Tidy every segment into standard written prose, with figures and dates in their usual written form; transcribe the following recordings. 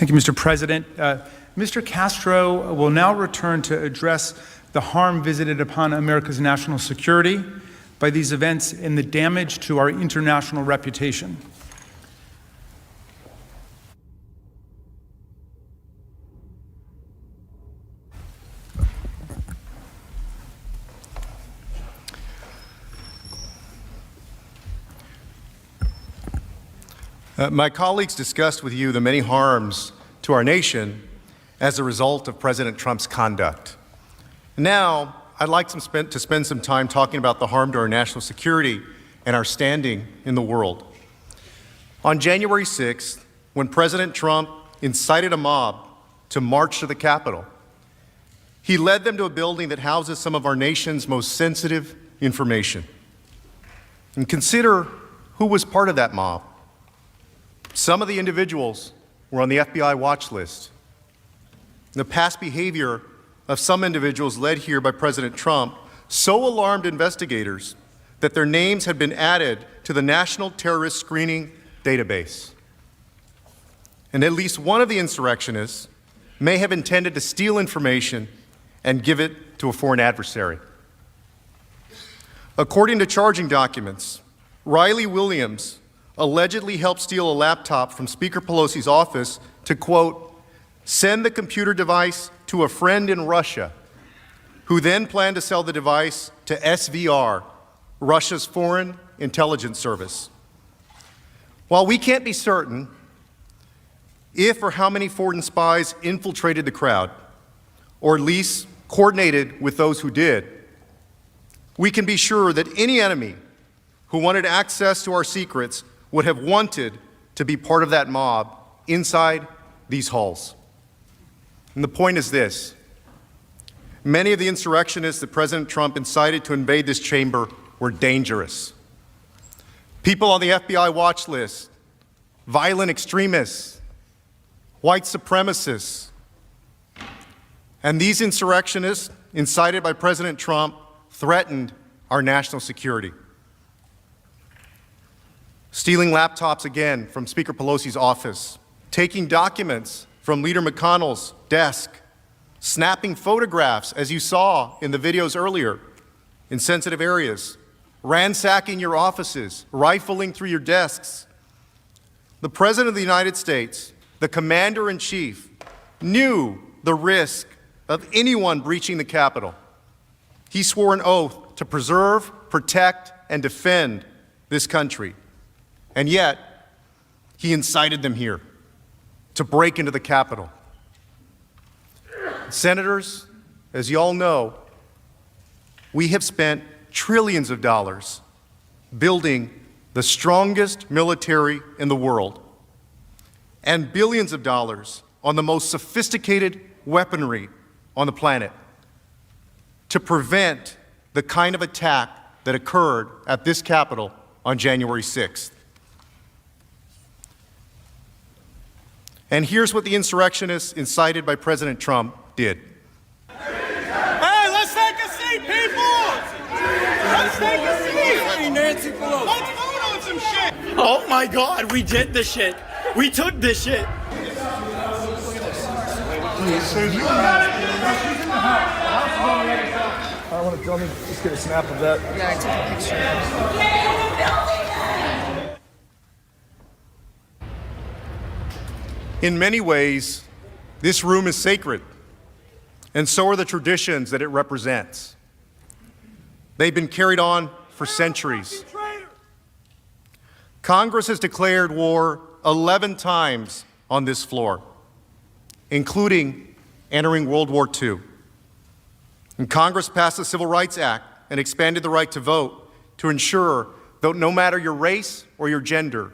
Thank you, Mr. President. Mr. Castro will now return to address the harm visited upon America's national security by these events and the damage to our international reputation. My colleagues discussed with you the many harms to our nation as a result of President Trump's conduct. Now, I'd like to spend some time talking about the harm to our national security and our standing in the world. On January 6th, when President Trump incited a mob to march to the Capitol, he led them to a building that houses some of our nation's most sensitive information. And consider who was part of that mob. Some of the individuals were on the FBI watch list. The past behavior of some individuals led here by President Trump so alarmed investigators that their names had been added to the National Terrorist Screening Database. And at least one of the insurrectionists may have intended to steal information and give it to a foreign adversary. According to charging documents, Riley Williams allegedly helped steal a laptop from Speaker Pelosi's office to, quote, send the computer device to a friend in Russia, who then planned to sell the device to SVR, Russia's Foreign Intelligence Service. While we can't be certain if or how many foreign spies infiltrated the crowd, or at least coordinated with those who did, we can be sure that any enemy who wanted access to our secrets would have wanted to be part of that mob inside these halls. And the point is this: many of the insurrectionists that President Trump incited to invade this chamber were dangerous. People on the FBI watch list, violent extremists, white supremacists. And these insurrectionists, incited by President Trump, threatened our national security. Stealing laptops again from Speaker Pelosi's office, taking documents from Leader McConnell's desk, snapping photographs, as you saw in the videos earlier, in sensitive areas, ransacking your offices, rifling through your desks. The President of the United States, the Commander-in-Chief, knew the risk of anyone breaching the Capitol. He swore an oath to preserve, protect, and defend this country. And yet, he incited them here to break into the Capitol. Senators, as you all know, we have spent trillions of dollars building the strongest military in the world and billions of dollars on the most sophisticated weaponry on the planet to prevent the kind of attack that occurred at this Capitol on January 6th. And here's what the insurrectionists incited by President Trump did. Hey, let's take a seat, people! Let's take a seat! Nancy Pelosi. Let's vote on some shit! Oh my God, we did this shit. We took this shit. I want to just get a snap of that. Yeah, take a picture. In many ways, this room is sacred, and so are the traditions that it represents. They've been carried on for centuries. Congress has declared war 11 times on this floor, including entering World War II. And Congress passed the Civil Rights Act and expanded the right to vote to ensure that no matter your race or your gender,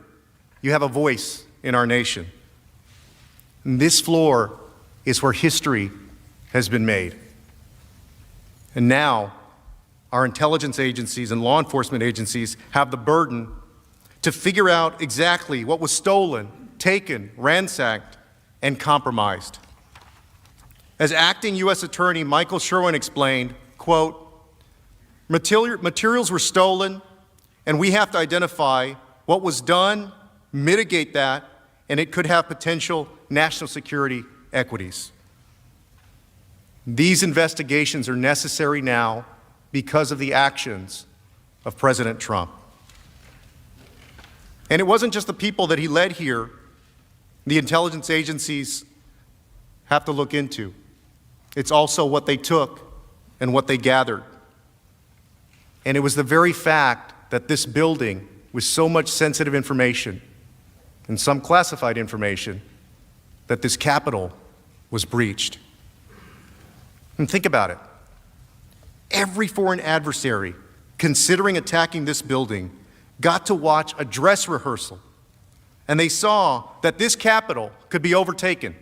you have a voice in our nation. And this floor is where history has been made. And now, our intelligence agencies and law enforcement agencies have the burden to figure out exactly what was stolen, taken, ransacked, and compromised. As acting U.S. Attorney Michael Sherwin explained, quote, materials were stolen, and we have to identify what was done, mitigate that, and it could have potential national security equities. These investigations are necessary now because of the actions of President Trump. And it wasn't just the people that he led here the intelligence agencies have to look into. It's also what they took and what they gathered. And it was the very fact that this building with so much sensitive information and some classified information that this Capitol was breached. And think about it. Every foreign adversary considering attacking this building got to watch a dress rehearsal, and they saw that this Capitol could be overtaken.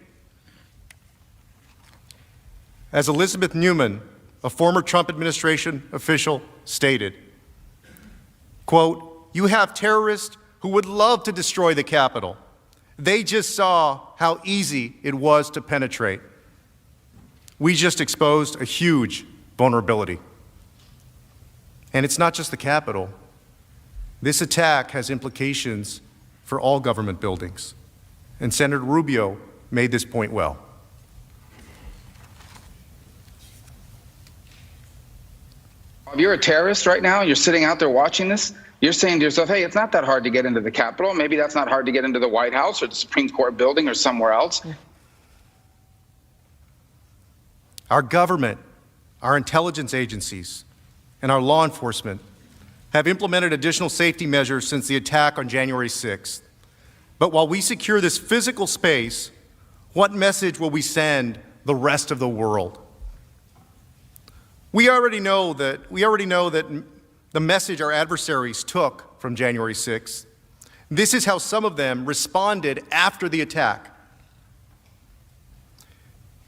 As Elizabeth Newman, a former Trump administration official, stated, quote, "You have terrorists who would love to destroy the Capitol. They just saw how easy it was to penetrate. We just exposed a huge vulnerability." And it's not just the Capitol. This attack has implications for all government buildings. And Senator Rubio made this point well. If you're a terrorist right now and you're sitting out there watching this, you're saying to yourself, hey, it's not that hard to get into the Capitol. Maybe that's not hard to get into the White House or the Supreme Court building or somewhere else. Our government, our intelligence agencies, and our law enforcement have implemented additional safety measures since the attack on January 6th. But while we secure this physical space, what message will we send the rest of the world? We already know that the message our adversaries took from January 6th. This is how some of them responded after the attack.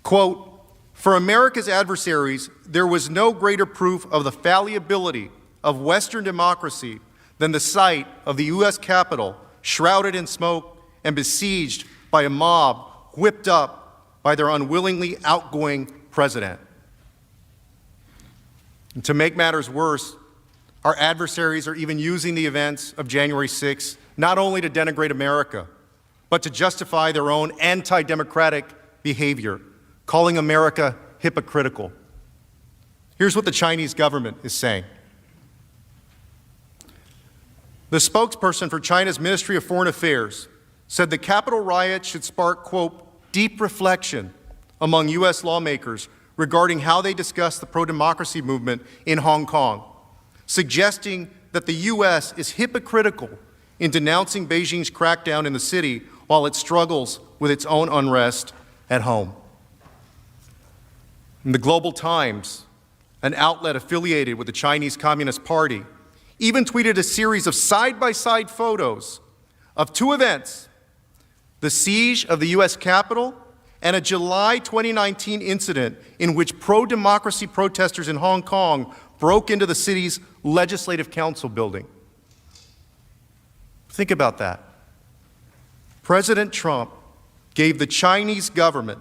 Quote, "For America's adversaries, there was no greater proof of the fallibility of Western democracy than the sight of the U.S. Capitol shrouded in smoke and besieged by a mob whipped up by their unwillingly outgoing president." And to make matters worse, our adversaries are even using the events of January 6th not only to denigrate America, but to justify their own anti-democratic behavior, calling America hypocritical. Here's what the Chinese government is saying. The spokesperson for China's Ministry of Foreign Affairs said the Capitol riot should spark, quote, "deep reflection among U.S. lawmakers regarding how they discuss the pro-democracy movement in Hong Kong, suggesting that the U.S. is hypocritical in denouncing Beijing's crackdown in the city while it struggles with its own unrest at home." In the Global Times, an outlet affiliated with the Chinese Communist Party, even tweeted a series of side-by-side photos of two events, the siege of the U.S. Capitol and a July 2019 incident in which pro-democracy protesters in Hong Kong broke into the city's Legislative Council building. Think about that. President Trump gave the Chinese government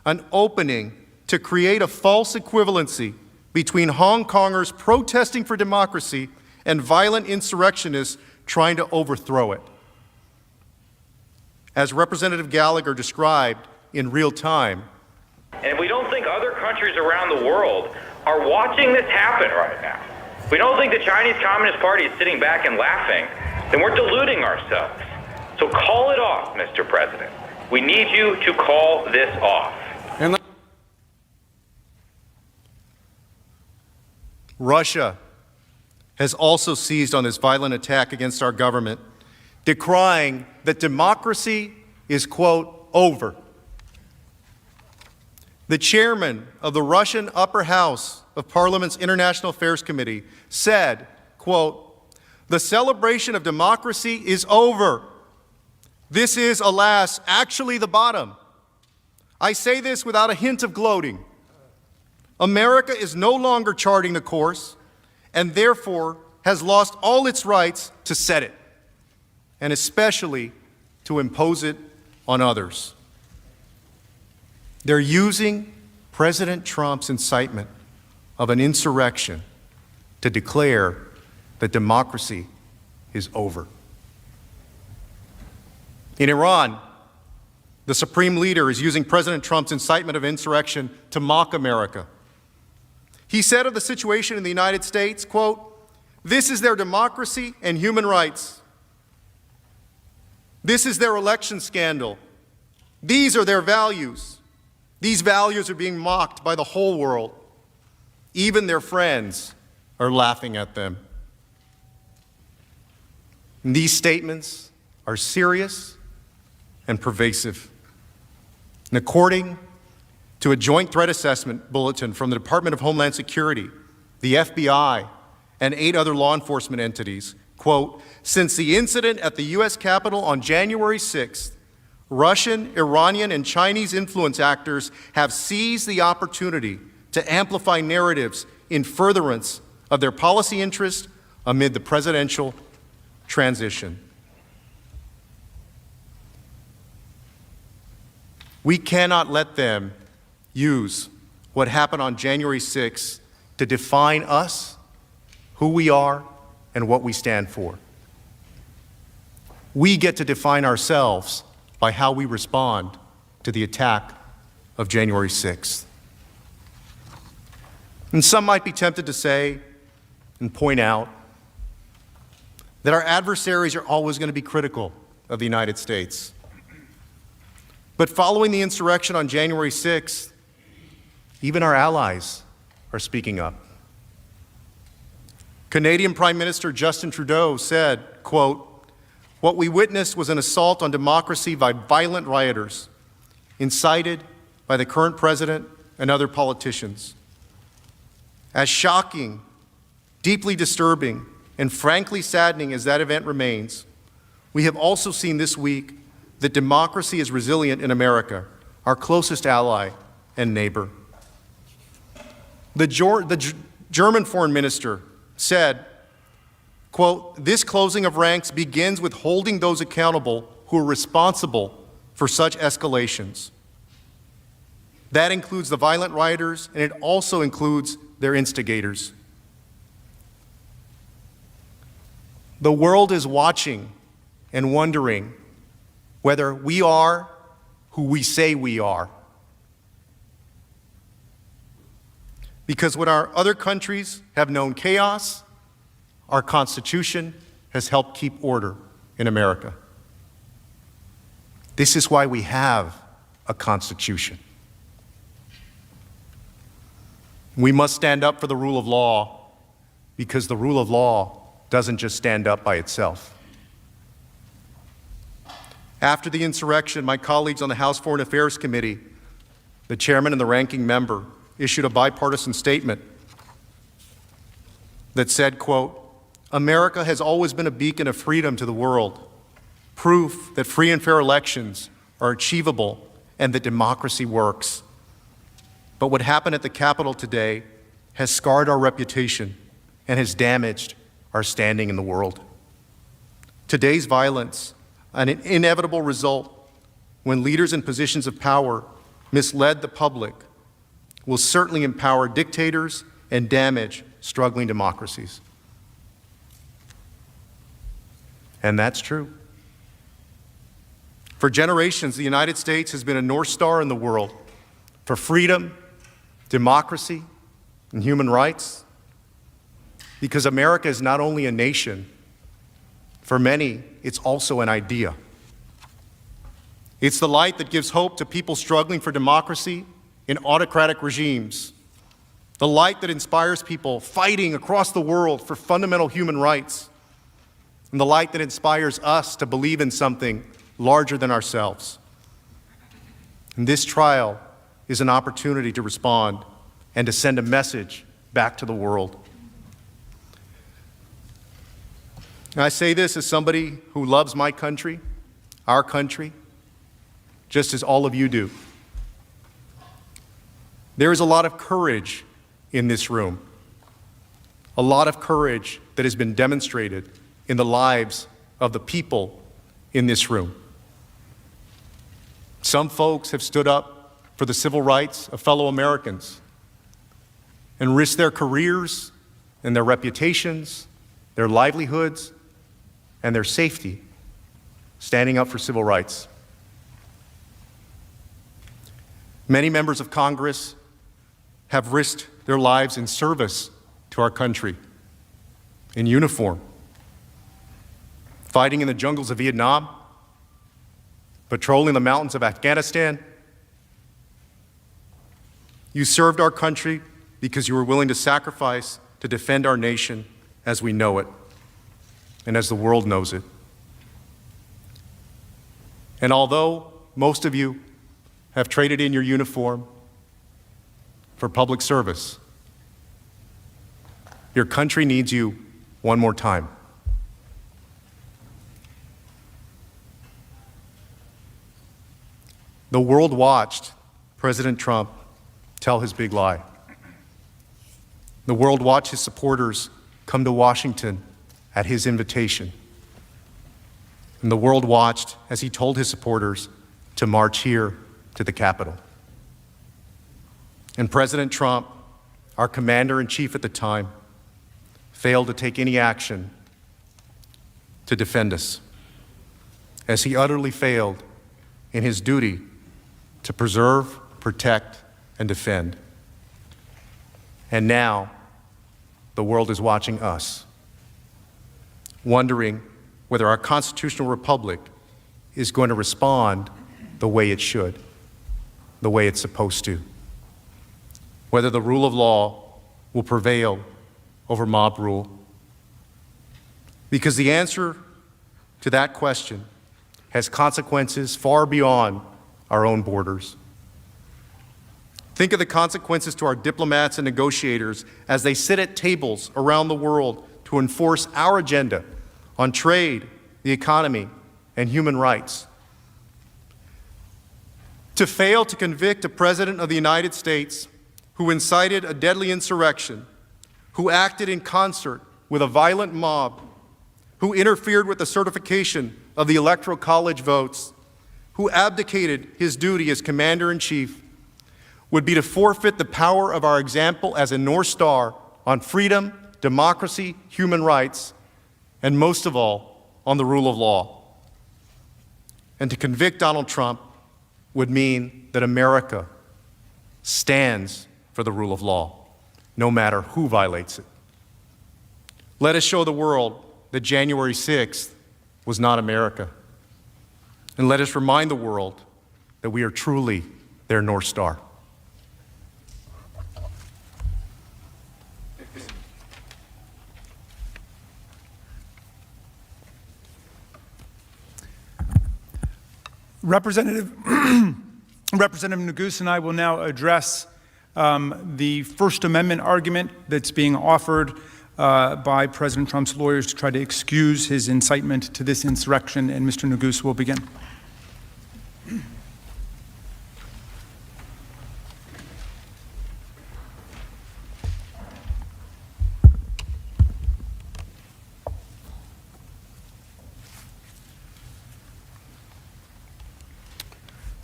an opening to create a false equivalency between Hong Kongers protesting for democracy and violent insurrectionists trying to overthrow it. As Representative Gallagher described in real time, and we don't think other countries around the world are watching this happen right now, we don't think the Chinese Communist Party is sitting back and laughing, then we're deluding ourselves. So call it off, Mr. President. We need you to call this off. Russia has also seized on this violent attack against our government, decrying that democracy is, quote, over. The chairman of the Russian Upper House of Parliament's International Affairs Committee said, quote, "The celebration of democracy is over. This is, alas, actually the bottom. I say this without a hint of gloating. America is no longer charting the course and therefore has lost all its rights to set it, and especially to impose it on others." They're using President Trump's incitement of an insurrection to declare that democracy is over. In Iran, the supreme leader, is using President Trump's incitement of insurrection to mock America. He said of the situation in the United States, quote, "This is their democracy and human rights. This is their election scandal. These are their values. These values are being mocked by the whole world. Even their friends are laughing at them." And these statements are serious and pervasive. And according to a joint threat assessment bulletin from the Department of Homeland Security, the FBI, and 8 other law enforcement entities, quote, "Since the incident at the U.S. Capitol on January 6th, Russian, Iranian, and Chinese influence actors have seized the opportunity to amplify narratives in furtherance of their policy interest amid the presidential transition." We cannot let them use what happened on January 6th to define us, who we are, and what we stand for. We get to define ourselves by how we respond to the attack of January 6th. And some might be tempted to say and point out that our adversaries are always going to be critical of the United States. But following the insurrection on January 6th, even our allies are speaking up. Canadian Prime Minister Justin Trudeau said, quote, "What we witnessed was an assault on democracy by violent rioters, incited by the current president and other politicians. As shocking, deeply disturbing, and frankly saddening as that event remains, we have also seen this week that democracy is resilient in America, our closest ally and neighbor." The German foreign minister said, quote, "This closing of ranks begins with holding those accountable who are responsible for such escalations. That includes the violent rioters, and it also includes their instigators." The world is watching and wondering whether we are who we say we are. Because when our other countries have known chaos, our Constitution has helped keep order in America. This is why we have a Constitution. We must stand up for the rule of law, because the rule of law doesn't just stand up by itself. After the insurrection, my colleagues on the House Foreign Affairs Committee, the chairman and the ranking member, issued a bipartisan statement that said, quote, "America has always been a beacon of freedom to the world, proof that free and fair elections are achievable and that democracy works. But what happened at the Capitol today has scarred our reputation and has damaged our standing in the world. Today's violence, an inevitable result when leaders in positions of power misled the public, will certainly empower dictators and damage struggling democracies." And that's true. For generations, the United States has been a North Star in the world for freedom, democracy, and human rights, because America is not only a nation. For many, it's also an idea. It's the light that gives hope to people struggling for democracy in autocratic regimes, the light that inspires people fighting across the world for fundamental human rights, and the light that inspires us to believe in something larger than ourselves. And this trial is an opportunity to respond and to send a message back to the world. And I say this as somebody who loves my country, our country, just as all of you do. There is a lot of courage in this room, a lot of courage that has been demonstrated in the lives of the people in this room. Some folks have stood up for the civil rights of fellow Americans and risked their careers and their reputations, their livelihoods, and their safety, standing up for civil rights. Many members of Congress have risked their lives in service to our country, in uniform, fighting in the jungles of Vietnam, patrolling the mountains of Afghanistan. You served our country because you were willing to sacrifice to defend our nation as we know it and as the world knows it. And although most of you have traded in your uniform for public service, your country needs you one more time. The world watched President Trump tell his big lie. The world watched his supporters come to Washington at his invitation. And the world watched as he told his supporters to march here to the Capitol. And President Trump, our commander-in-chief at the time, failed to take any action to defend us, as he utterly failed in his duty to preserve, protect, and defend. And now, the world is watching us, wondering whether our constitutional republic is going to respond the way it should, the way it's supposed to, whether the rule of law will prevail over mob rule. Because the answer to that question has consequences far beyond our own borders. Think of the consequences to our diplomats and negotiators as they sit at tables around the world to enforce our agenda on trade, the economy, and human rights. To fail to convict a president of the United States who incited a deadly insurrection, who acted in concert with a violent mob, who interfered with the certification of the Electoral College votes, who abdicated his duty as commander-in-chief, would be to forfeit the power of our example as a North Star on freedom, democracy, human rights, and most of all, on the rule of law. And to convict Donald Trump would mean that America stands for the rule of law, no matter who violates it. Let us show the world that January 6th was not America. And let us remind the world that we are truly their North Star. Representative Neguse and I will now address the First Amendment argument that's being offered by President Trump's lawyers to try to excuse his incitement to this insurrection, and Mr. Neguse will begin.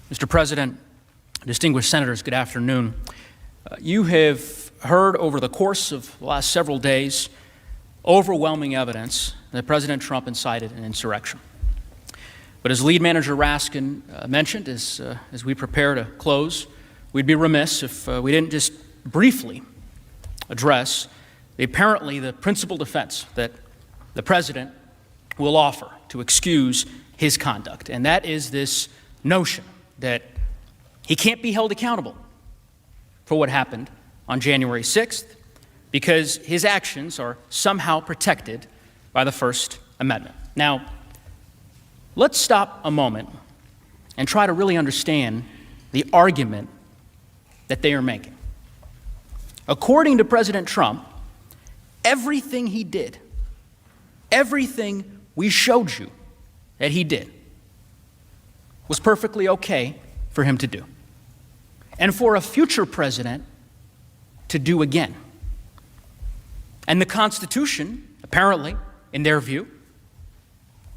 Mr. President, distinguished senators, good afternoon. You have heard over the course of the last several days overwhelming evidence that President Trump incited an insurrection. But as Lead Manager Raskin mentioned, as we prepare to close, we'd be remiss if we didn't just briefly address the principal defense that the President will offer to excuse his conduct, and that is this notion that he can't be held accountable for what happened on January 6th because his actions are somehow protected by the First Amendment. Now, let's stop a moment and try to really understand the argument that they are making. According to President Trump, everything he did, everything we showed you that he did, was perfectly okay for him to do, and for a future president to do again. And the Constitution, apparently, in their view,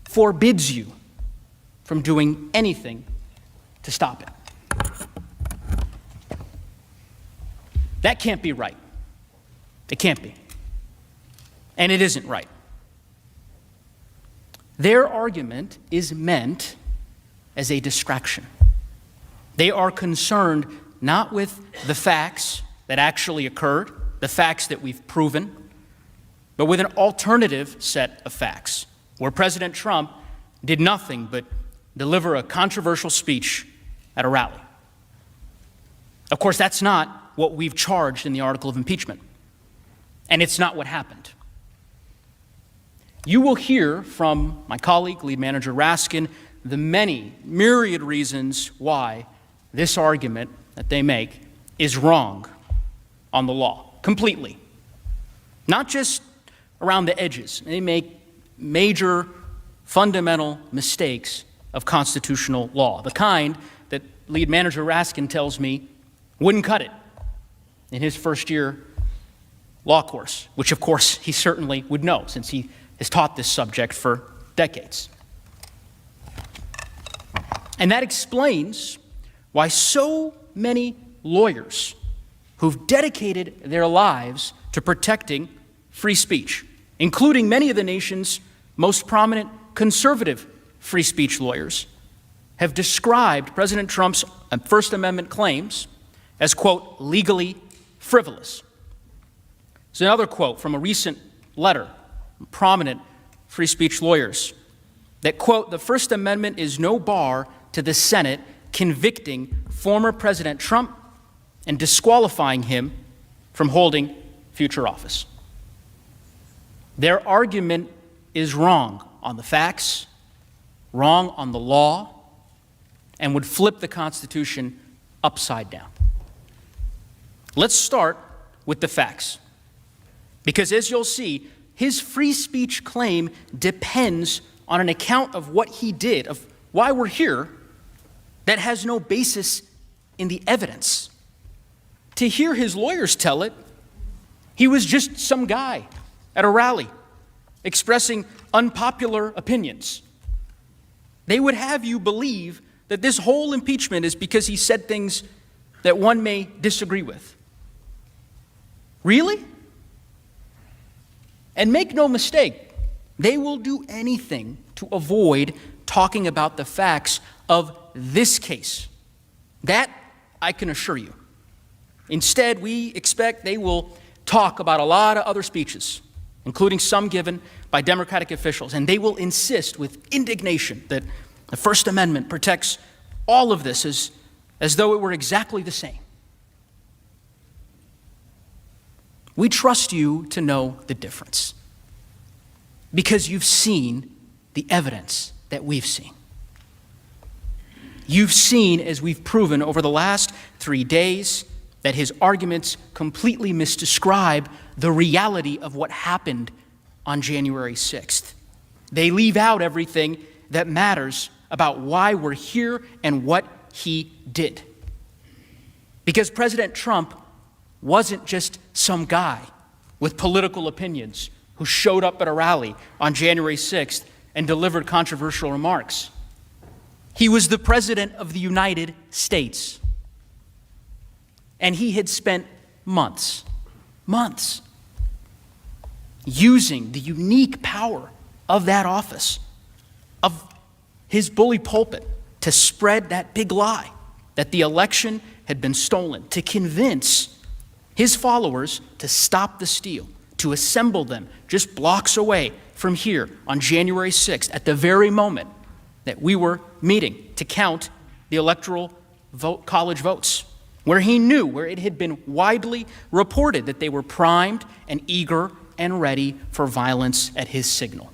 forbids you from doing anything to stop it. That can't be right. It can't be. And it isn't right. Their argument is meant as a distraction. They are concerned not with the facts that actually occurred, the facts that we've proven, but with an alternative set of facts, where President Trump did nothing but deliver a controversial speech at a rally. Of course, that's not what we've charged in the article of impeachment, and it's not what happened. You will hear from my colleague, Lead Manager Raskin, the many myriad reasons why this argument that they make is wrong on the law, completely. Not just around the edges. They make major, fundamental mistakes of constitutional law, the kind that Lead Manager Raskin tells me wouldn't cut it in his first year law course, which of course he certainly would know since he has taught this subject for decades. And that explains why so many lawyers who've dedicated their lives to protecting free speech, including many of the nation's most prominent conservative free speech lawyers, have described President Trump's First Amendment claims as, quote, legally frivolous. There's another quote from a recent letter from prominent free speech lawyers that, quote, the First Amendment is no bar to the Senate convicting former President Trump and disqualifying him from holding future office. Their argument is wrong on the facts, wrong on the law, and would flip the Constitution upside down. Let's start with the facts, because as you'll see, his free speech claim depends on an account of what he did, of why we're here, that has no basis in the evidence. To hear his lawyers tell it, he was just some guy at a rally expressing unpopular opinions. They would have you believe that this whole impeachment is because he said things that one may disagree with. Really? And make no mistake, they will do anything to avoid talking about the facts of this case. That I can assure you. Instead, we expect they will talk about a lot of other speeches, including some given by Democratic officials, and they will insist with indignation that the First Amendment protects all of this as though it were exactly the same. We trust you to know the difference because you've seen the evidence that we've seen. You've seen, as we've proven over the last 3 days, that his arguments completely misdescribe the reality of what happened on January 6th. They leave out everything that matters about why we're here and what he did. Because President Trump wasn't just some guy with political opinions who showed up at a rally on January 6th and delivered controversial remarks. He was the President of the United States. And he had spent months, using the unique power of that office, of his bully pulpit, to spread that big lie that the election had been stolen, to convince his followers to stop the steal, to assemble them just blocks away from here on January 6th, at the very moment that we were meeting to count the electoral college votes, where he knew, where it had been widely reported that they were primed and eager and ready for violence at his signal.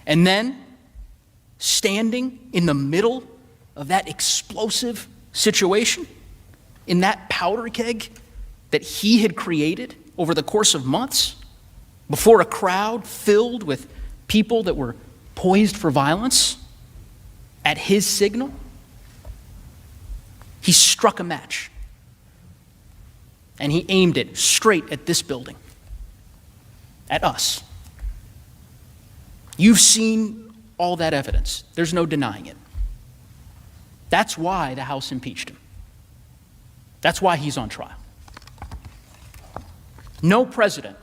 And then, standing in the middle of that explosive situation, in that powder keg that he had created over the course of months, before a crowd filled with people that were poised for violence, at his signal, he struck a match. And he aimed it straight at this building, at us. You've seen all that evidence. There's no denying it. That's why the House impeached him. That's why he's on trial. No president,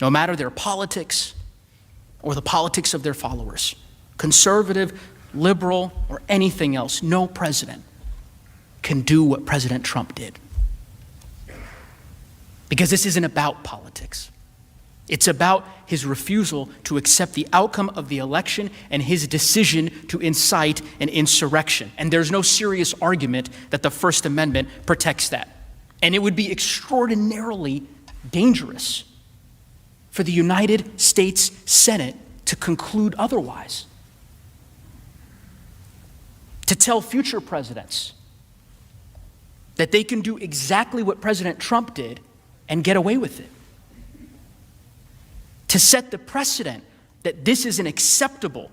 no matter their politics or the politics of their followers, conservative, liberal, or anything else, no president can do what President Trump did. Because this isn't about politics. It's about his refusal to accept the outcome of the election and his decision to incite an insurrection. And there's no serious argument that the First Amendment protects that. And it would be extraordinarily dangerous for the United States Senate to conclude otherwise. To tell future presidents that they can do exactly what President Trump did and get away with it. To set the precedent that this is an acceptable,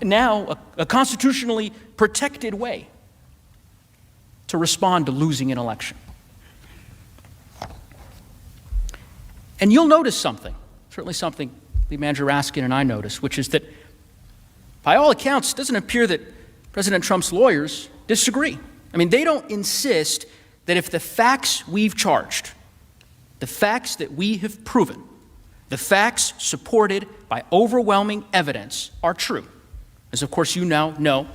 now a constitutionally protected way to respond to losing an election. And you'll notice something, certainly something Lead Manager Raskin and I noticed, which is that by all accounts, it doesn't appear that President Trump's lawyers disagree. I mean, they don't insist that if the facts we've charged, the facts that we have proven, the facts supported by overwhelming evidence are true, as of course you now know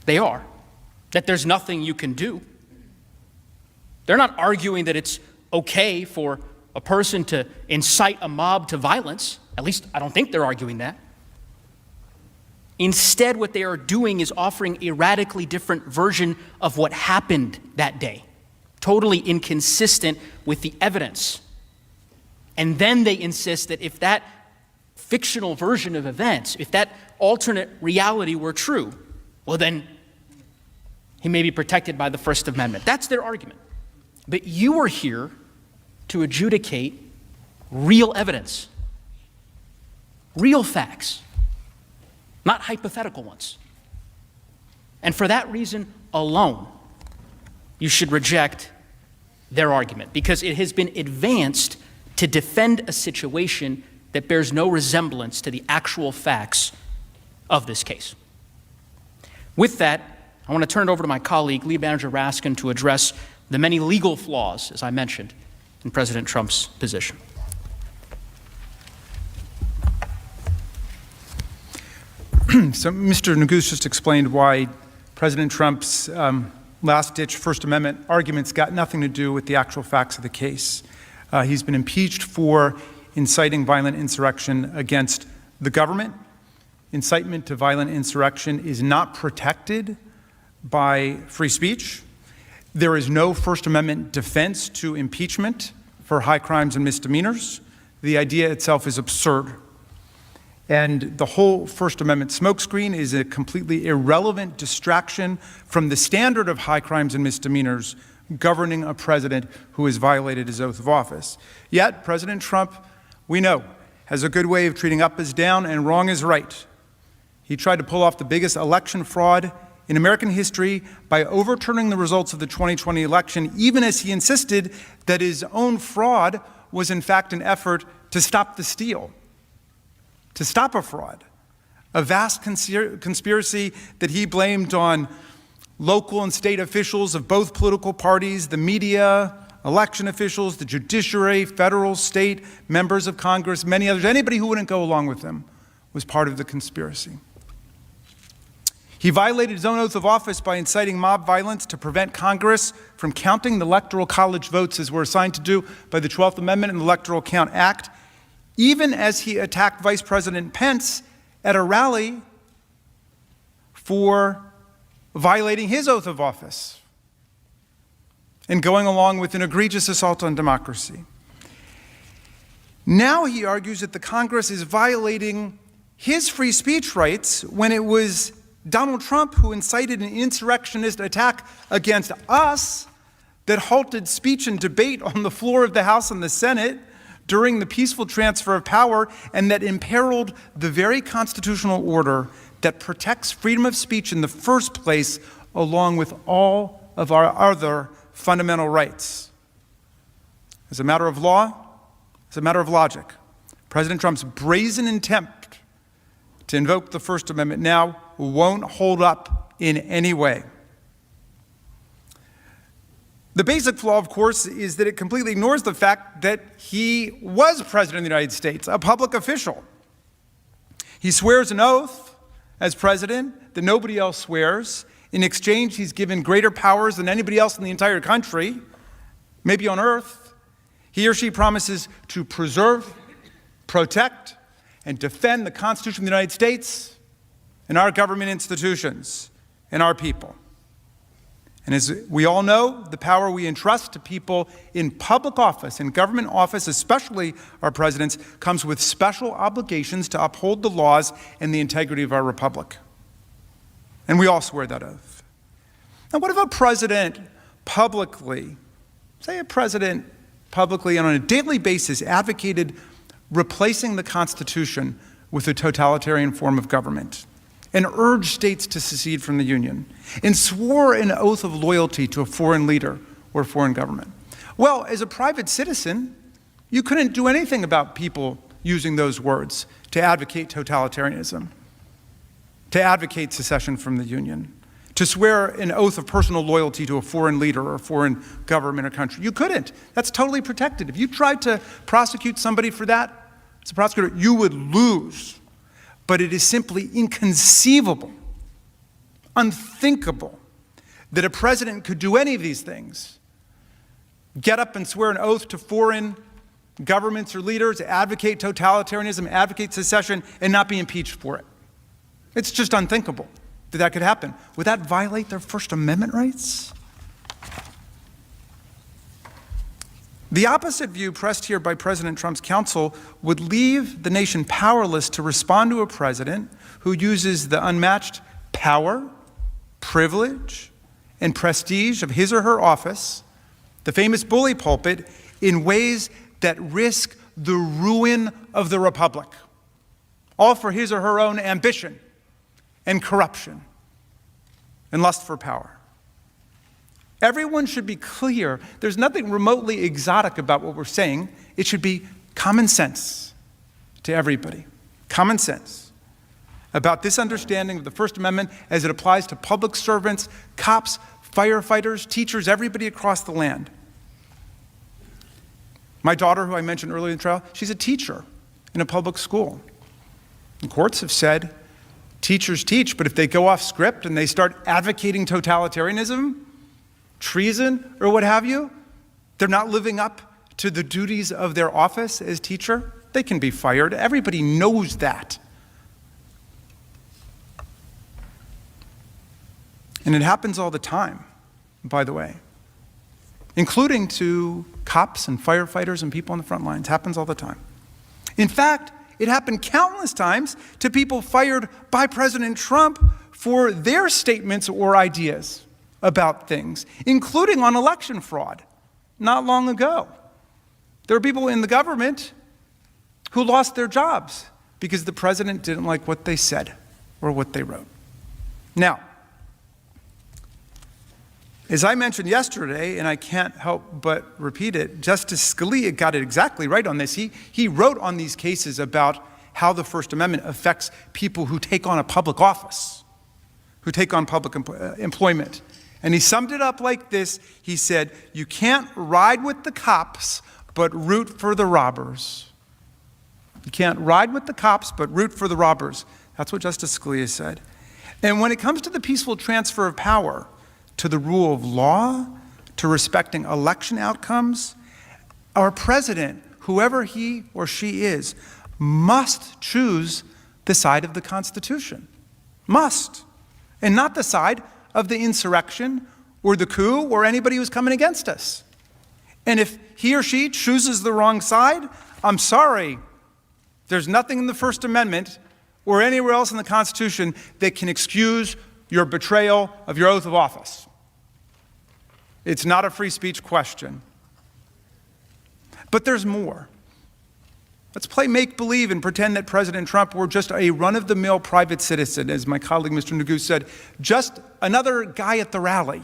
they are, that there's nothing you can do. They're not arguing that it's okay for a person to incite a mob to violence. At least I don't think they're arguing that. Instead, what they are doing is offering a radically different version of what happened that day, totally inconsistent with the evidence. And then they insist that if that fictional version of events, if that alternate reality were true, well then he may be protected by the First Amendment. That's their argument. But you are here to adjudicate real evidence, real facts, not hypothetical ones. And for that reason alone, you should reject their argument, because it has been advanced to defend a situation that bears no resemblance to the actual facts of this case. With that, I want to turn it over to my colleague, Lead Manager Raskin, to address the many legal flaws, as I mentioned, in President Trump's position. So Mr. Neguse just explained why President Trump's last-ditch First Amendment arguments got nothing to do with the actual facts of the case. He's been impeached for inciting violent insurrection against the government. Incitement to violent insurrection is not protected by free speech. There is no First Amendment defense to impeachment for high crimes and misdemeanors. The idea itself is absurd. And the whole First Amendment smokescreen is a completely irrelevant distraction from the standard of high crimes and misdemeanors governing a president who has violated his oath of office. Yet, President Trump, we know, has a good way of treating up as down and wrong as right. He tried to pull off the biggest election fraud in American history by overturning the results of the 2020 election, even as he insisted that his own fraud was in fact an effort to stop the steal, to stop a fraud, a vast conspiracy that he blamed on local and state officials of both political parties, the media, election officials, the judiciary, federal, state, members of Congress, many others. Anybody who wouldn't go along with them was part of the conspiracy. He violated his own oath of office by inciting mob violence to prevent Congress from counting the Electoral College votes as we're assigned to do by the 12th Amendment and the Electoral Count Act, even as he attacked Vice President Pence at a rally for violating his oath of office and going along with an egregious assault on democracy. Now he argues that the Congress is violating his free speech rights when it was Donald Trump who incited an insurrectionist attack against us that halted speech and debate on the floor of the House and the Senate during the peaceful transfer of power, and that imperiled the very constitutional order that protects freedom of speech in the first place, along with all of our other fundamental rights. As a matter of law, as a matter of logic, President Trump's brazen attempt to invoke the First Amendment now won't hold up in any way. The basic flaw, of course, is that it completely ignores the fact that he was president of the United States, a public official. He swears an oath as president that nobody else swears, In exchange, he's given greater powers than anybody else in the entire country, maybe on earth. He or she promises to preserve, protect, and defend the Constitution of the United States and our government institutions and our people. And as we all know, the power we entrust to people in public office, in government office, especially our presidents, comes with special obligations to uphold the laws and the integrity of our republic. And we all swear that oath. Now, what if a president publicly, say a president publicly and on a daily basis advocated replacing the Constitution with a totalitarian form of government, and urged states to secede from the Union, and swore an oath of loyalty to a foreign leader or foreign government? Well, as a private citizen, you couldn't do anything about people using those words to advocate totalitarianism, to advocate secession from the Union, to swear an oath of personal loyalty to a foreign leader or a foreign government or country. You couldn't. That's totally protected. If you tried to prosecute somebody for that, as a prosecutor, you would lose. But it is simply inconceivable, unthinkable, that a president could do any of these things. Get up and swear an oath to foreign governments or leaders, advocate totalitarianism, advocate secession, and not be impeached for it. It's just unthinkable that that could happen. Would that violate their First Amendment rights? The opposite view pressed here by President Trump's counsel would leave the nation powerless to respond to a president who uses the unmatched power, privilege, and prestige of his or her office, the famous bully pulpit, in ways that risk the ruin of the republic, all for his or her own ambition and corruption and lust for power. Everyone should be clear. There's nothing remotely exotic about what we're saying. It should be common sense to everybody. Common sense about this understanding of the First Amendment as it applies to public servants, cops, firefighters, teachers, everybody across the land. My daughter, who I mentioned earlier in the trial, she's a teacher in a public school. And courts have said teachers teach, but if they go off script and they start advocating totalitarianism, treason, or what have you, they're not living up to the duties of their office as teacher, they can be fired. Everybody knows that. And it happens all the time, by the way, including to cops and firefighters and people on the front lines. It happens all the time. In fact, it happened countless times to people fired by President Trump for their statements or ideas about things, including on election fraud, not long ago. There were people in the government who lost their jobs because the president didn't like what they said or what they wrote. Now, as I mentioned yesterday, and I can't help but repeat it, Justice Scalia got it exactly right on this. He wrote on these cases about how the First Amendment affects people who take on a public office, who take on public employment. And he summed it up like this. He said, you can't ride with the cops, but root for the robbers. You can't ride with the cops, but root for the robbers. That's what Justice Scalia said. And when it comes to the peaceful transfer of power, to the rule of law, to respecting election outcomes, our president, whoever he or she is, must choose the side of the Constitution. Must. And not the side of the insurrection or the coup or anybody who's coming against us. And if he or she chooses the wrong side, I'm sorry, there's nothing in the First Amendment or anywhere else in the Constitution that can excuse your betrayal of your oath of office. It's not a free speech question. But there's more. Let's play make-believe and pretend that President Trump were just a run-of-the-mill private citizen, as my colleague Mr. Nagu said, just another guy at the rally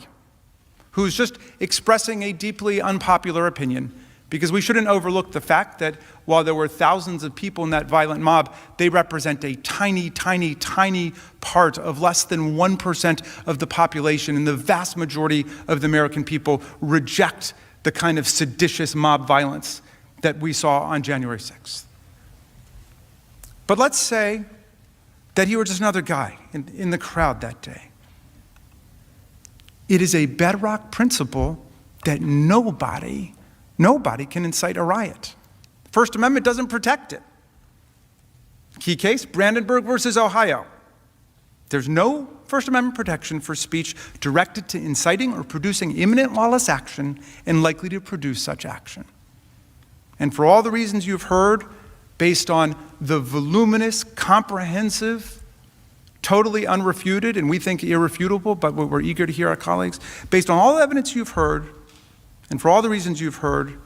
who's just expressing a deeply unpopular opinion, because we shouldn't overlook the fact that while there were thousands of people in that violent mob, they represent a tiny, tiny, tiny part of less than 1% of the population, and the vast majority of the American people reject the kind of seditious mob violence that we saw on January 6th. But let's say that he were just another guy in the crowd that day. It is a bedrock principle that nobody can incite a riot. The First Amendment doesn't protect it. Key case, Brandenburg versus Ohio. There's no First Amendment protection for speech directed to inciting or producing imminent lawless action and likely to produce such action. And for all the reasons you've heard, based on the voluminous, comprehensive, totally unrefuted, and we think irrefutable, but we're eager to hear our colleagues, based on all the evidence you've heard, and for all the reasons you've heard,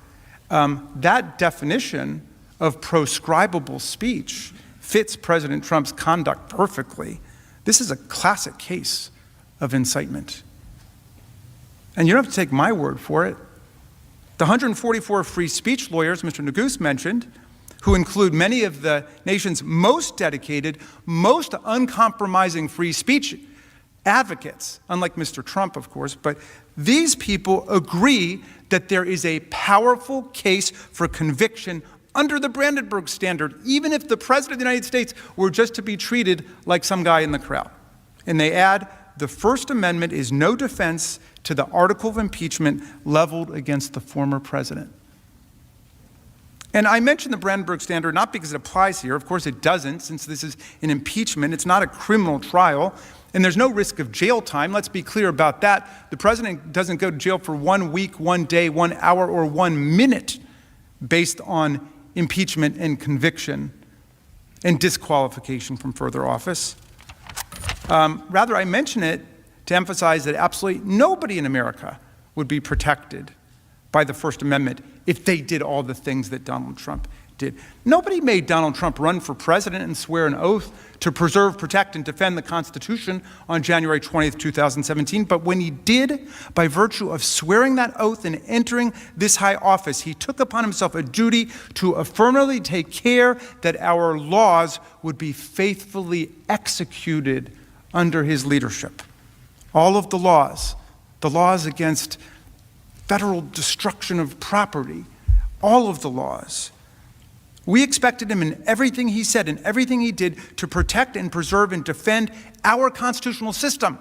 that definition of proscribable speech fits President Trump's conduct perfectly. This is a classic case of incitement. And you don't have to take my word for it. The 144 free speech lawyers Mr. Neguse mentioned, who include many of the nation's most dedicated, most uncompromising free speech advocates, unlike Mr. Trump, of course, but these people agree that there is a powerful case for conviction under the Brandenburg standard, even if the President of the United States were just to be treated like some guy in the crowd. And they add, the First Amendment is no defense to the article of impeachment leveled against the former president. And I mention the Brandenburg standard not because it applies here. Of course it doesn't, since this is an impeachment. It's not a criminal trial, and there's no risk of jail time. Let's be clear about that. The president doesn't go to jail for 1 week, 1 day, 1 hour, or 1 minute based on impeachment and conviction and disqualification from further office. Rather, I mention it to emphasize that absolutely nobody in America would be protected by the First Amendment if they did all the things that Donald Trump did. Nobody made Donald Trump run for president and swear an oath to preserve, protect, and defend the Constitution on January 20th, 2017. But when he did, by virtue of swearing that oath and entering this high office, he took upon himself a duty to affirmatively take care that our laws would be faithfully executed under his leadership. All of the laws against federal destruction of property, all of the laws. We expected him in everything he said and everything he did to protect and preserve and defend our constitutional system,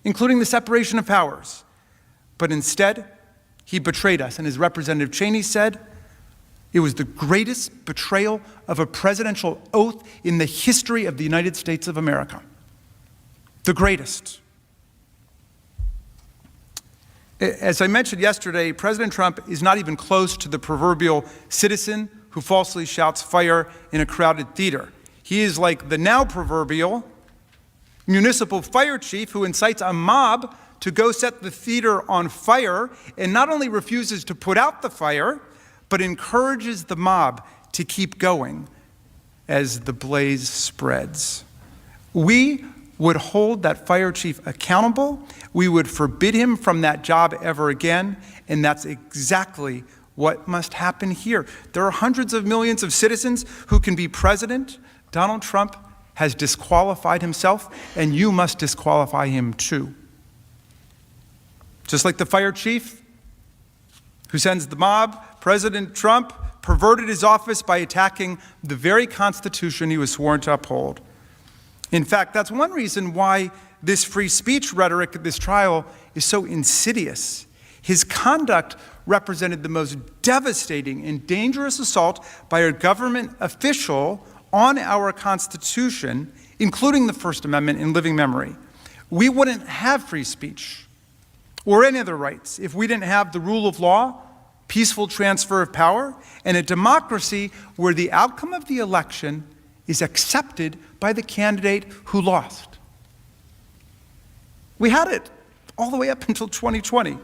including the separation of powers. But instead, he betrayed us. And as Representative Cheney said, it was the greatest betrayal of a presidential oath in the history of the United States of America. The greatest. As I mentioned yesterday, President Trump is not even close to the proverbial citizen who falsely shouts fire in a crowded theater. He is like the now proverbial municipal fire chief who incites a mob to go set the theater on fire and not only refuses to put out the fire, but encourages the mob to keep going as the blaze spreads. We would hold that fire chief accountable. We would forbid him from that job ever again, and that's exactly what must happen here. There are hundreds of millions of citizens who can be president. Donald Trump has disqualified himself, and you must disqualify him too. Just like the fire chief who sends the mob, President Trump perverted his office by attacking the very Constitution he was sworn to uphold. In fact, that's one reason why this free speech rhetoric at this trial is so insidious. His conduct represented the most devastating and dangerous assault by a government official on our Constitution, including the First Amendment in living memory. We wouldn't have free speech or any other rights if we didn't have the rule of law, peaceful transfer of power, and a democracy where the outcome of the election is accepted by the candidate who lost. We had it all the way up until 2020.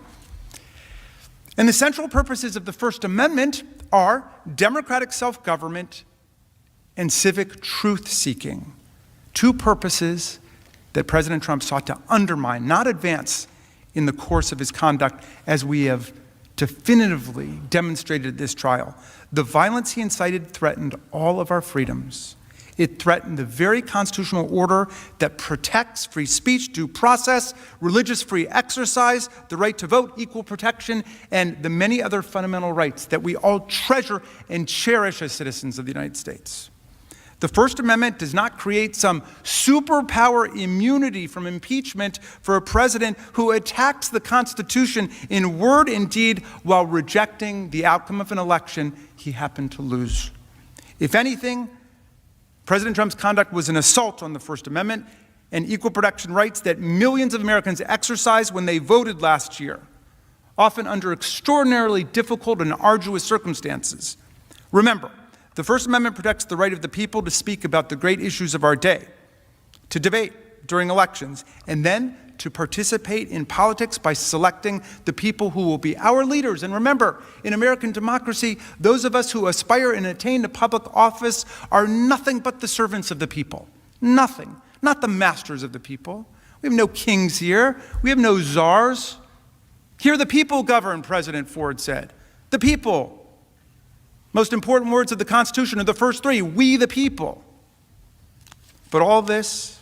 And the central purposes of the First Amendment are democratic self-government and civic truth-seeking, two purposes that President Trump sought to undermine, not advance, in the course of his conduct, as we have definitively demonstrated at this trial. The violence he incited threatened all of our freedoms. It threatened the very constitutional order that protects free speech, due process, religious free exercise, the right to vote, equal protection, and the many other fundamental rights that we all treasure and cherish as citizens of the United States. The First Amendment does not create some superpower immunity from impeachment for a president who attacks the Constitution in word and deed while rejecting the outcome of an election he happened to lose. If anything, President Trump's conduct was an assault on the First Amendment and equal protection rights that millions of Americans exercised when they voted last year, often under extraordinarily difficult and arduous circumstances. Remember, the First Amendment protects the right of the people to speak about the great issues of our day, to debate during elections, and then to participate in politics by selecting the people who will be our leaders. And remember, in American democracy, those of us who aspire and attain to public office are nothing but the servants of the people. Nothing. Not the masters of the people. We have no kings here. We have no czars. Here the people govern, President Ford said. The people. Most important words of the Constitution are the first three, we the people. But all this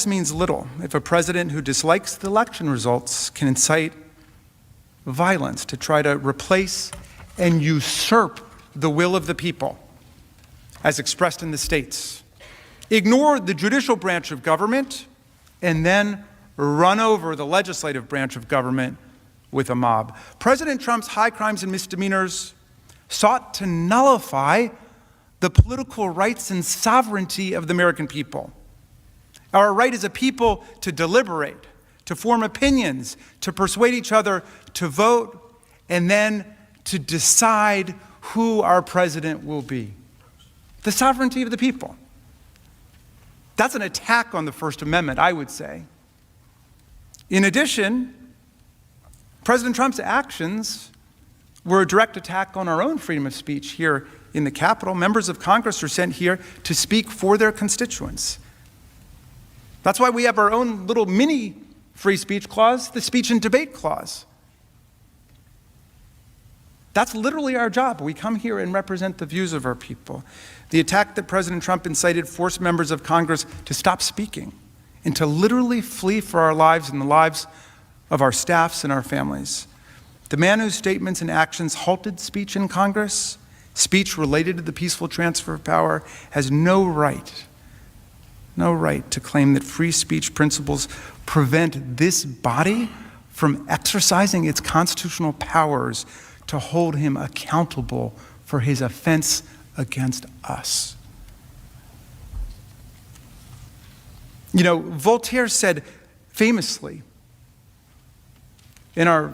means little if a president who dislikes the election results can incite violence to try to replace and usurp the will of the people as expressed in the states. Ignore the judicial branch of government and then run over the legislative branch of government with a mob. President Trump's high crimes and misdemeanors sought to nullify the political rights and sovereignty of the American people. Our right as a people to deliberate, to form opinions, to persuade each other to vote, and then to decide who our president will be. The sovereignty of the people. That's an attack on the First Amendment, I would say. In addition, President Trump's actions were a direct attack on our own freedom of speech here in the Capitol. Members of Congress are sent here to speak for their constituents. That's why we have our own little mini free speech clause, the speech and debate clause. That's literally our job. We come here and represent the views of our people. The attack that President Trump incited forced members of Congress to stop speaking and to literally flee for our lives and the lives of our staffs and our families. The man whose statements and actions halted speech in Congress, speech related to the peaceful transfer of power, has no right to claim that free speech principles prevent this body from exercising its constitutional powers to hold him accountable for his offense against us. You know, Voltaire said famously, and our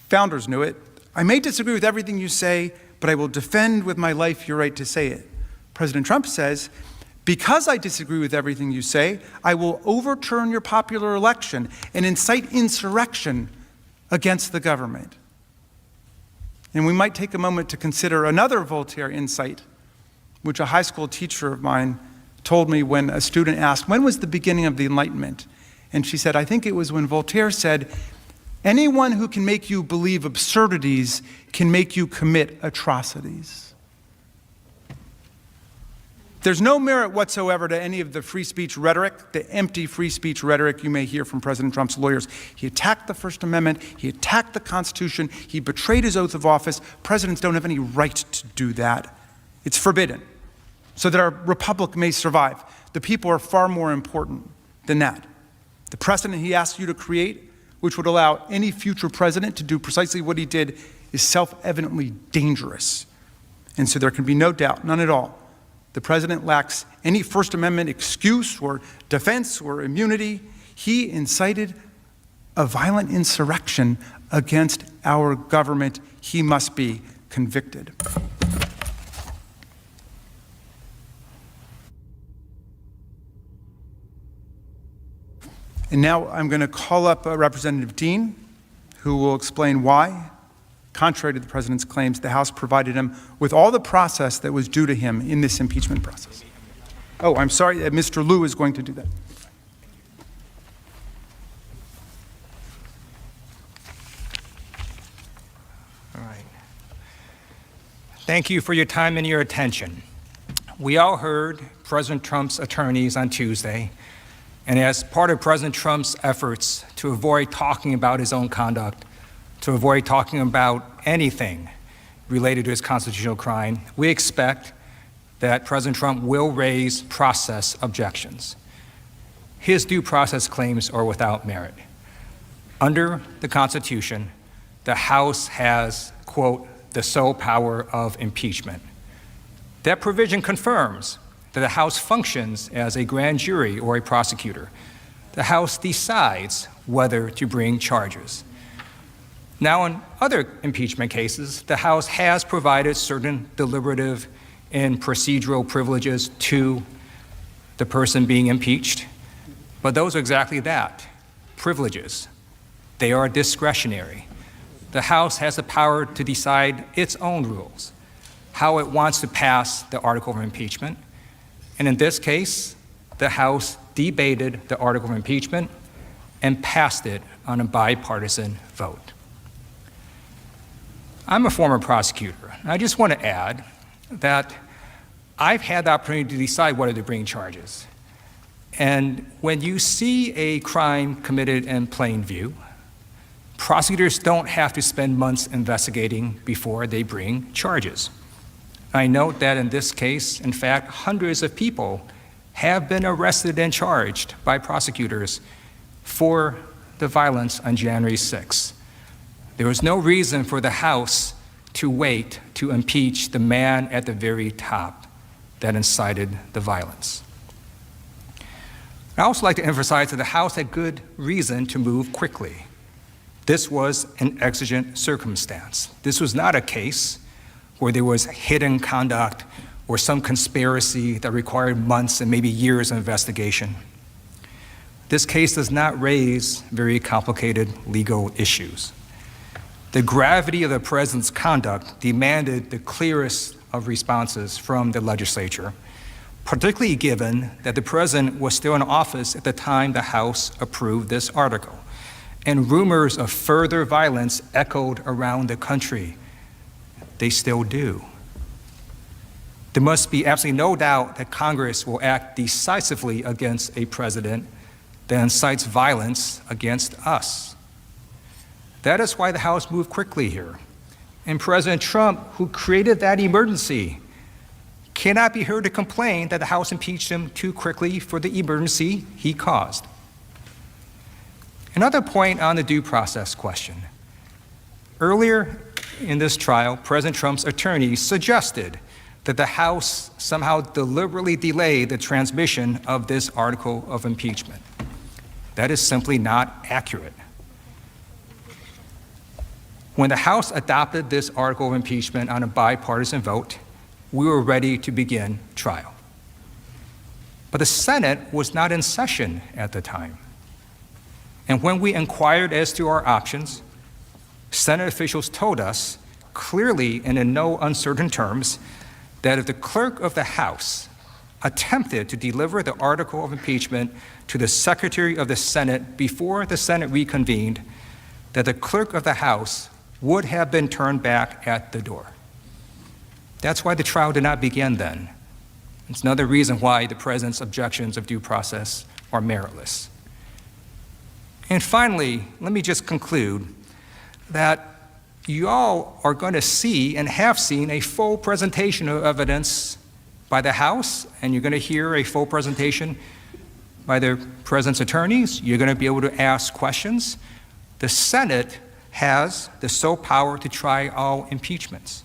founders knew it, I may disagree with everything you say, but I will defend with my life your right to say it. President Trump says, because I disagree with everything you say, I will overturn your popular election and incite insurrection against the government. And we might take a moment to consider another Voltaire insight, which a high school teacher of mine told me when a student asked, when was the beginning of the Enlightenment? And she said, I think it was when Voltaire said, anyone who can make you believe absurdities can make you commit atrocities. There's no merit whatsoever to any of the free speech rhetoric, the empty free speech rhetoric you may hear from President Trump's lawyers. He attacked the First Amendment, he attacked the Constitution, he betrayed his oath of office. Presidents don't have any right to do that. It's forbidden, so that our republic may survive. The people are far more important than that. The precedent he asked you to create, which would allow any future president to do precisely what he did, is self-evidently dangerous. And so there can be no doubt, none at all, the president lacks any First Amendment excuse or defense or immunity. He incited a violent insurrection against our government. He must be convicted. And now I'm going to call up Representative Dean, who will explain why, contrary to the president's claims, the House provided him with all the process that was due to him in this impeachment process. Oh, I'm sorry, Mr. Liu is going to do that. All right. Thank you for your time and your attention. We all heard President Trump's attorneys on Tuesday, and as part of President Trump's efforts to avoid talking about his own conduct, to avoid talking about anything related to his constitutional crime, we expect that President Trump will raise process objections. His due process claims are without merit. Under the Constitution, the House has, quote, the sole power of impeachment. That provision confirms that the House functions as a grand jury or a prosecutor. The House decides whether to bring charges. Now, in other impeachment cases, the House has provided certain deliberative and procedural privileges to the person being impeached, but those are exactly that, privileges. They are discretionary. The House has the power to decide its own rules, how it wants to pass the article of impeachment, and in this case, the House debated the article of impeachment and passed it on a bipartisan vote. I'm a former prosecutor, and I just want to add that I've had the opportunity to decide whether to bring charges. And when you see a crime committed in plain view, prosecutors don't have to spend months investigating before they bring charges. I note that in this case, in fact, hundreds of people have been arrested and charged by prosecutors for the violence on January 6th. There was no reason for the House to wait to impeach the man at the very top that incited the violence. I'd also like to emphasize that the House had good reason to move quickly. This was an exigent circumstance. This was not a case where there was hidden conduct or some conspiracy that required months and maybe years of investigation. This case does not raise very complicated legal issues. The gravity of the president's conduct demanded the clearest of responses from the legislature, particularly given that the president was still in office at the time the House approved this article, and rumors of further violence echoed around the country. They still do. There must be absolutely no doubt that Congress will act decisively against a president that incites violence against us. That is why the House moved quickly here. And President Trump, who created that emergency, cannot be heard to complain that the House impeached him too quickly for the emergency he caused. Another point on the due process question. Earlier in this trial, President Trump's attorneys suggested that the House somehow deliberately delayed the transmission of this article of impeachment. That is simply not accurate. When the House adopted this article of impeachment on a bipartisan vote, we were ready to begin trial. But the Senate was not in session at the time. And when we inquired as to our options, Senate officials told us clearly and in no uncertain terms that if the clerk of the House attempted to deliver the article of impeachment to the Secretary of the Senate before the Senate reconvened, that the clerk of the House would have been turned back at the door. That's why the trial did not begin then. It's another reason why the president's objections of due process are meritless. And finally, let me just conclude that you all are going to see and have seen a full presentation of evidence by the House, and you're going to hear a full presentation by the president's attorneys. You're going to be able to ask questions. The Senate has the sole power to try all impeachments.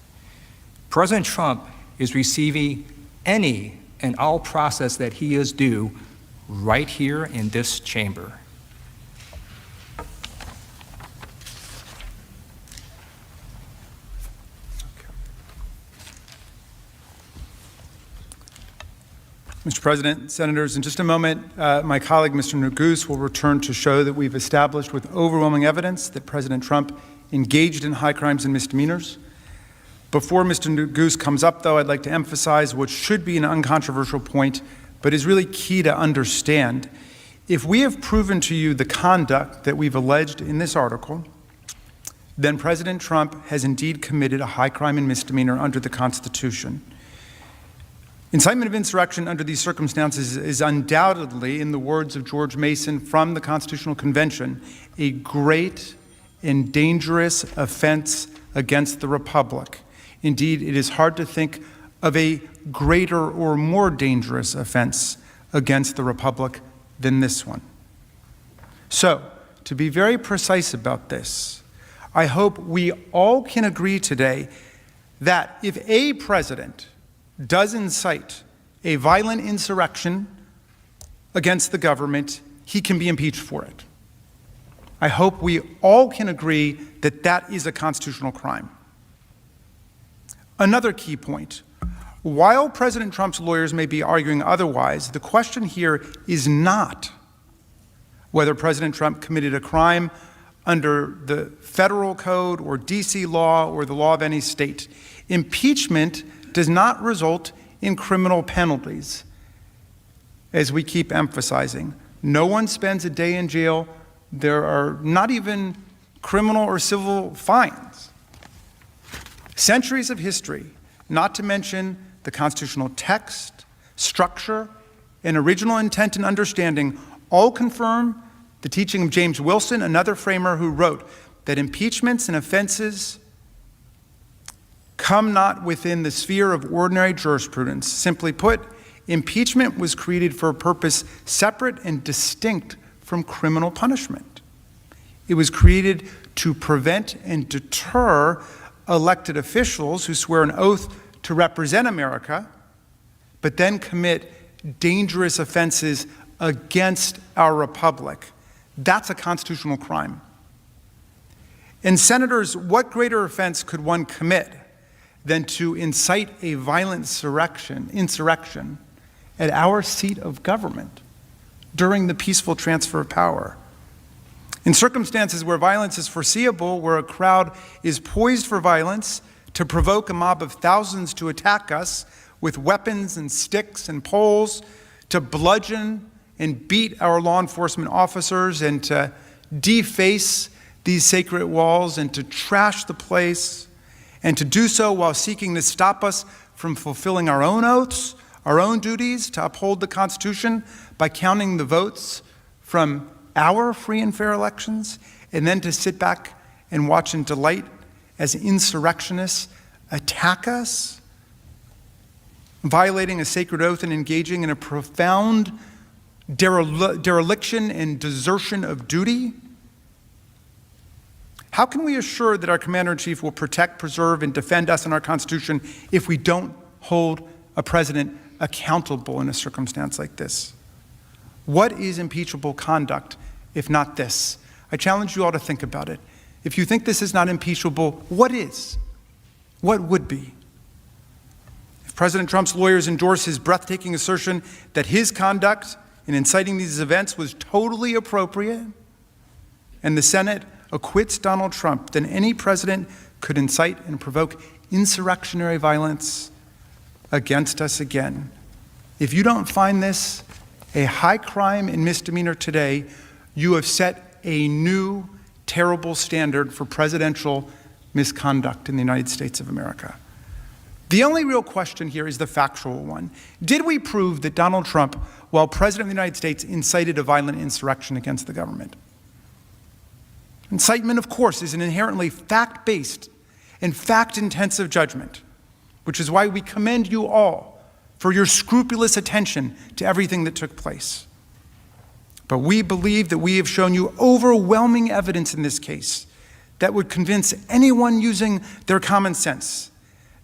President Trump is receiving any and all process that he is due right here in this chamber. Mr. President, Senators, in just a moment, my colleague, Mr. Neguse, will return to show that we've established with overwhelming evidence that President Trump engaged in high crimes and misdemeanors. Before Mr. Neguse comes up, though, I'd like to emphasize what should be an uncontroversial point, but is really key to understand. If we have proven to you the conduct that we've alleged in this article, then President Trump has indeed committed a high crime and misdemeanor under the Constitution. Incitement of insurrection under these circumstances is undoubtedly, in the words of George Mason from the Constitutional Convention, a great and dangerous offense against the Republic. Indeed, it is hard to think of a greater or more dangerous offense against the Republic than this one. So, to be very precise about this, I hope we all can agree today that if a president does incite a violent insurrection against the government, he can be impeached for it. I hope we all can agree that that is a constitutional crime. Another key point. While President Trump's lawyers may be arguing otherwise, the question here is not whether President Trump committed a crime under the federal code or DC law or the law of any state. Impeachment does not result in criminal penalties, as we keep emphasizing. No one spends a day in jail. There are not even criminal or civil fines. Centuries of history, not to mention the constitutional text, structure, and original intent and understanding, all confirm the teaching of James Wilson, another framer who wrote that impeachments and offenses come not within the sphere of ordinary jurisprudence. Simply put, impeachment was created for a purpose separate and distinct from criminal punishment. It was created to prevent and deter elected officials who swear an oath to represent America, but then commit dangerous offenses against our republic. That's a constitutional crime. And senators, what greater offense could one commit than to incite a violent insurrection at our seat of government during the peaceful transfer of power? In circumstances where violence is foreseeable, where a crowd is poised for violence to provoke a mob of thousands to attack us with weapons and sticks and poles, to bludgeon and beat our law enforcement officers and to deface these sacred walls and to trash the place, and to do so while seeking to stop us from fulfilling our own oaths, our own duties to uphold the Constitution by counting the votes from our free and fair elections, and then to sit back and watch in delight as insurrectionists attack us, violating a sacred oath and engaging in a profound dereliction and desertion of duty? How can we assure that our Commander-in-Chief will protect, preserve, and defend us and our Constitution if we don't hold a president accountable in a circumstance like this? What is impeachable conduct if not this? I challenge you all to think about it. If you think this is not impeachable, what is? What would be? If President Trump's lawyers endorse his breathtaking assertion that his conduct in inciting these events was totally appropriate, and the Senate acquits Donald Trump, then any president could incite and provoke insurrectionary violence against us again. If you don't find this a high crime and misdemeanor today, you have set a new terrible standard for presidential misconduct in the United States of America. The only real question here is the factual one. Did we prove that Donald Trump, while President of the United States, incited a violent insurrection against the government? Incitement, of course, is an inherently fact-based and fact-intensive judgment, which is why we commend you all for your scrupulous attention to everything that took place. But we believe that we have shown you overwhelming evidence in this case that would convince anyone using their common sense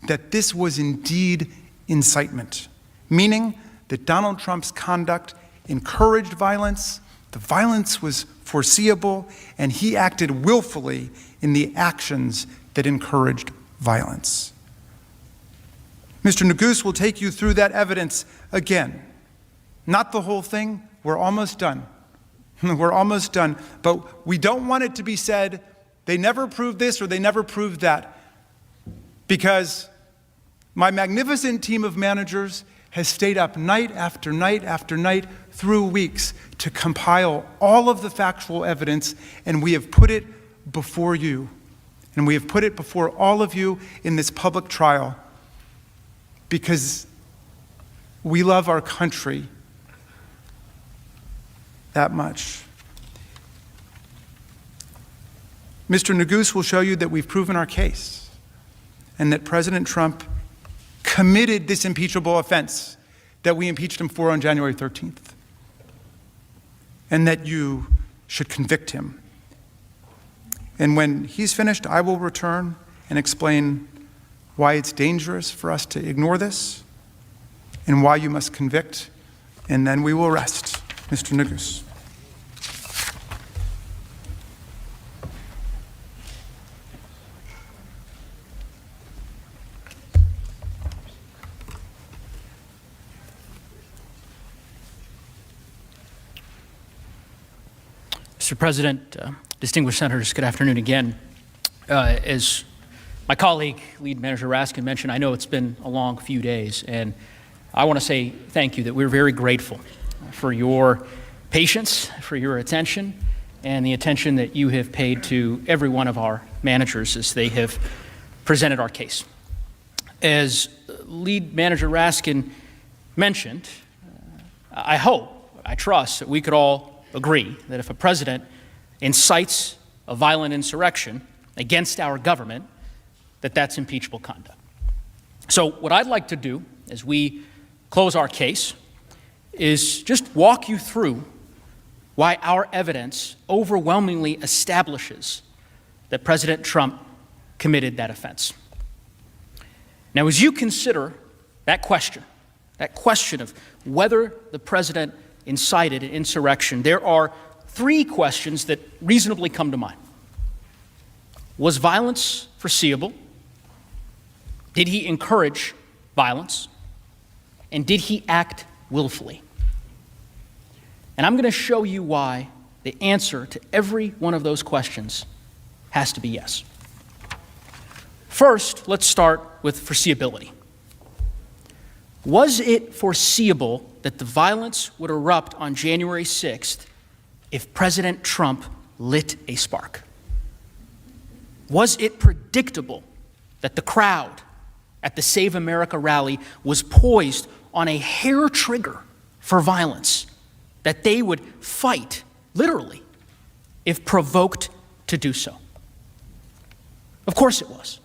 that this was indeed incitement, meaning that Donald Trump's conduct encouraged violence, the violence was foreseeable, and he acted willfully in the actions that encouraged violence. Mr. Neguse will take you through that evidence again. Not the whole thing, we're almost done. We're almost done, but we don't want it to be said, they never proved this or they never proved that, because my magnificent team of managers has stayed up night after night after night through weeks to compile all of the factual evidence, and we have put it before you. And we have put it before all of you in this public trial because we love our country that much. Mr. Neguse will show you that we've proven our case. and that President Trump committed this impeachable offense that we impeached him for on January 13th, and that you should convict him. And when he's finished, I will return and explain why it's dangerous for us to ignore this and why you must convict, and then we will rest. Mr. Nagus. Mr. President, distinguished senators, good afternoon again. As my colleague, Lead Manager Raskin, mentioned, I know it's been a long few days, and I want to say thank you, that we're very grateful for your patience, for your attention, and the attention that you have paid to every one of our managers as they have presented our case. As Lead Manager Raskin mentioned, I hope, I trust that we could all agree that if a president incites a violent insurrection against our government, that that's impeachable conduct. So what I'd like to do as we close our case is just walk you through why our evidence overwhelmingly establishes that President Trump committed that offense. Now, as you consider that question of whether the president incited an insurrection, there are three questions that reasonably come to mind. Was violence foreseeable? Did he encourage violence? And did he act willfully? And I'm going to show you why the answer to every one of those questions has to be yes. First, let's start with foreseeability. Was it foreseeable that the violence would erupt on January 6th if President Trump lit a spark? Was it predictable that the crowd at the Save America rally was poised on a hair trigger for violence, that they would fight, literally, if provoked to do so? Of course it was.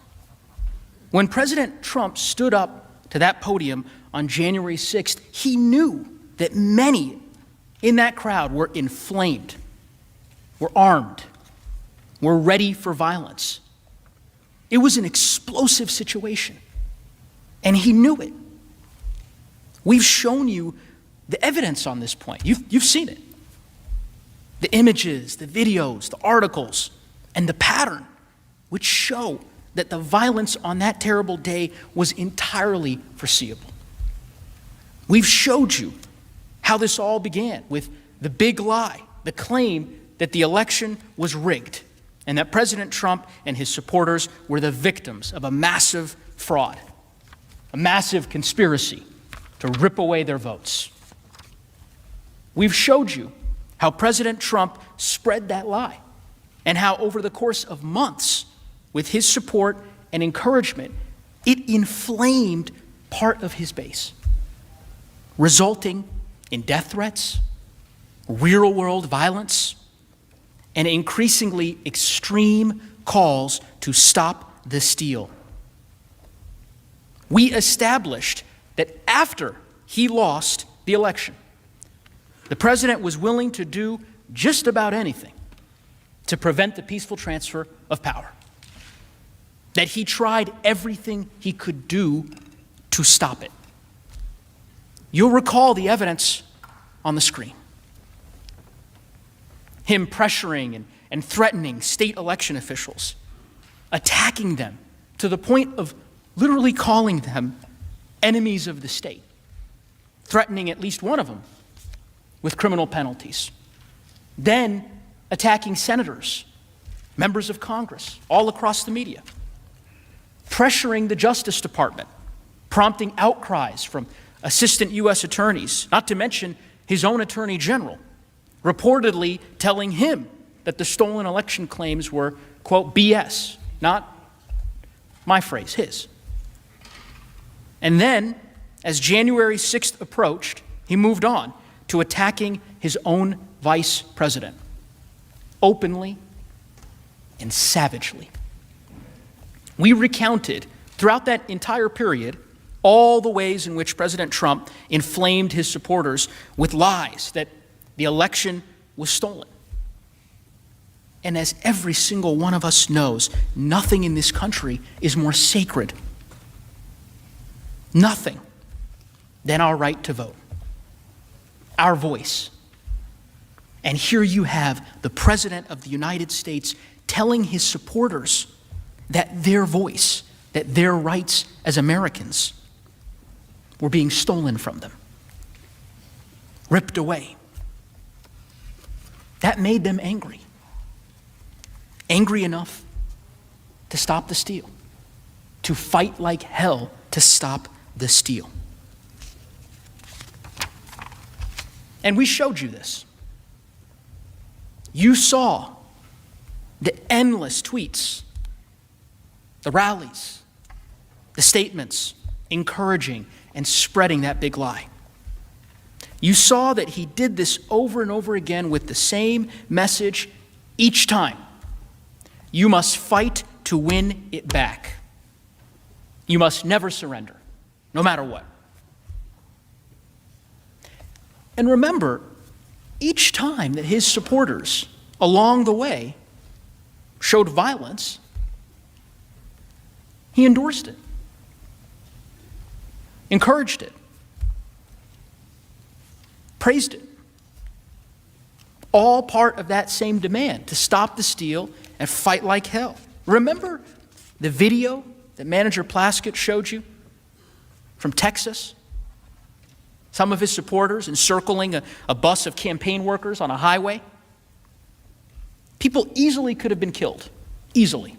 When President Trump stood up to that podium on January 6th, he knew that many in that crowd were inflamed, were armed, were ready for violence. It was an explosive situation, and he knew it. We've shown you the evidence on this point. You've seen it. The images, the videos, the articles, and the pattern, which show that the violence on that terrible day was entirely foreseeable. We've showed you how this all began with the big lie, the claim that the election was rigged and that President Trump and his supporters were the victims of a massive fraud, a massive conspiracy to rip away their votes. We've showed you how President Trump spread that lie and how over the course of months, with his support and encouragement, it inflamed part of his base, resulting in death threats, real-world violence, and increasingly extreme calls to stop the steal. We established that after he lost the election, the president was willing to do just about anything to prevent the peaceful transfer of power, that he tried everything he could do to stop it. You'll recall the evidence on the screen. Him pressuring and threatening state election officials, attacking them to the point of literally calling them enemies of the state, threatening at least one of them with criminal penalties. Then attacking senators, members of Congress, all across the media, pressuring the Justice Department, prompting outcries from assistant U.S. attorneys, not to mention his own attorney general, reportedly telling him that the stolen election claims were, quote, BS, not my phrase, his. And then, as January 6th approached, he moved on to attacking his own vice president, openly and savagely. We recounted Throughout that entire period, all the ways in which President Trump inflamed his supporters with lies that the election was stolen. And as every single one of us knows, nothing in this country is more sacred, nothing, than our right to vote, our voice. And here you have the President of the United States telling his supporters that their voice, that their rights as Americans were being stolen from them, ripped away. That made them angry. Angry enough to stop the steal, to fight like hell to stop the steal. And we showed you this. You saw the endless tweets, the rallies, the statements encouraging and spreading that big lie. You saw that he did this over and over again with the same message each time. You must fight to win it back. You must never surrender, no matter what. And remember, each time that his supporters along the way showed violence, he endorsed it, encouraged it, praised it. All part of that same demand to stop the steal and fight like hell. Remember the video that Manager Plaskett showed you from Texas? Some of his supporters encircling a bus of campaign workers on a highway. People easily could have been killed. Easily.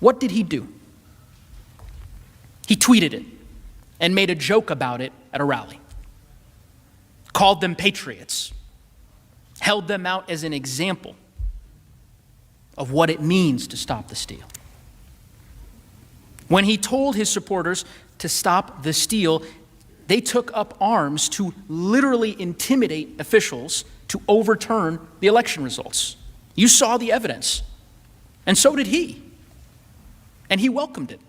What did he do? He tweeted it and made a joke about it at a rally. Called them patriots. Held them out as an example of what it means to stop the steal. When he told his supporters to stop the steal, they took up arms to literally intimidate officials to overturn the election results. You saw the evidence, and so did he. And he welcomed it.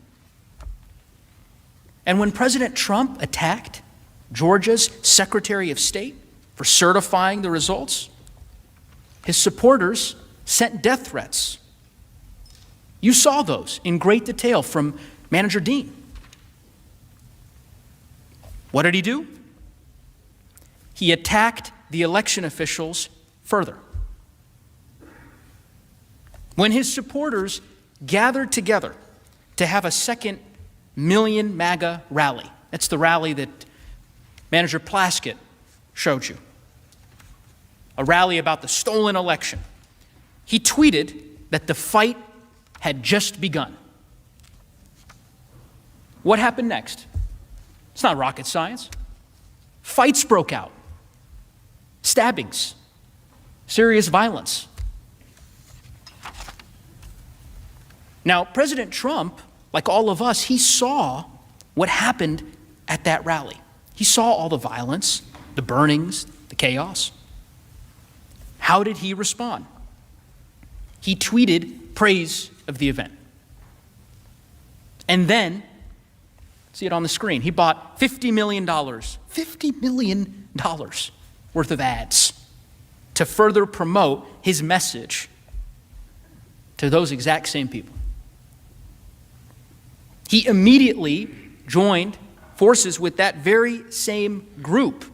And when President Trump attacked Georgia's Secretary of State for certifying the results, his supporters sent death threats. You saw those in great detail from Manager Dean. What did he do? He attacked the election officials further. When his supporters gathered together to have a second Million MAGA rally, that's the rally that Manager Plaskett showed you, a rally about the stolen election, he tweeted that the fight had just begun. What happened next? It's not rocket science. Fights broke out. Stabbings. Serious violence. Now, President Trump, like all of us, he saw what happened at that rally. He saw all the violence, the burnings, the chaos. How did he respond? He tweeted praise of the event. And then, see it on the screen, he bought $50 million worth of ads to further promote his message to those exact same people. He immediately joined forces with that very same group.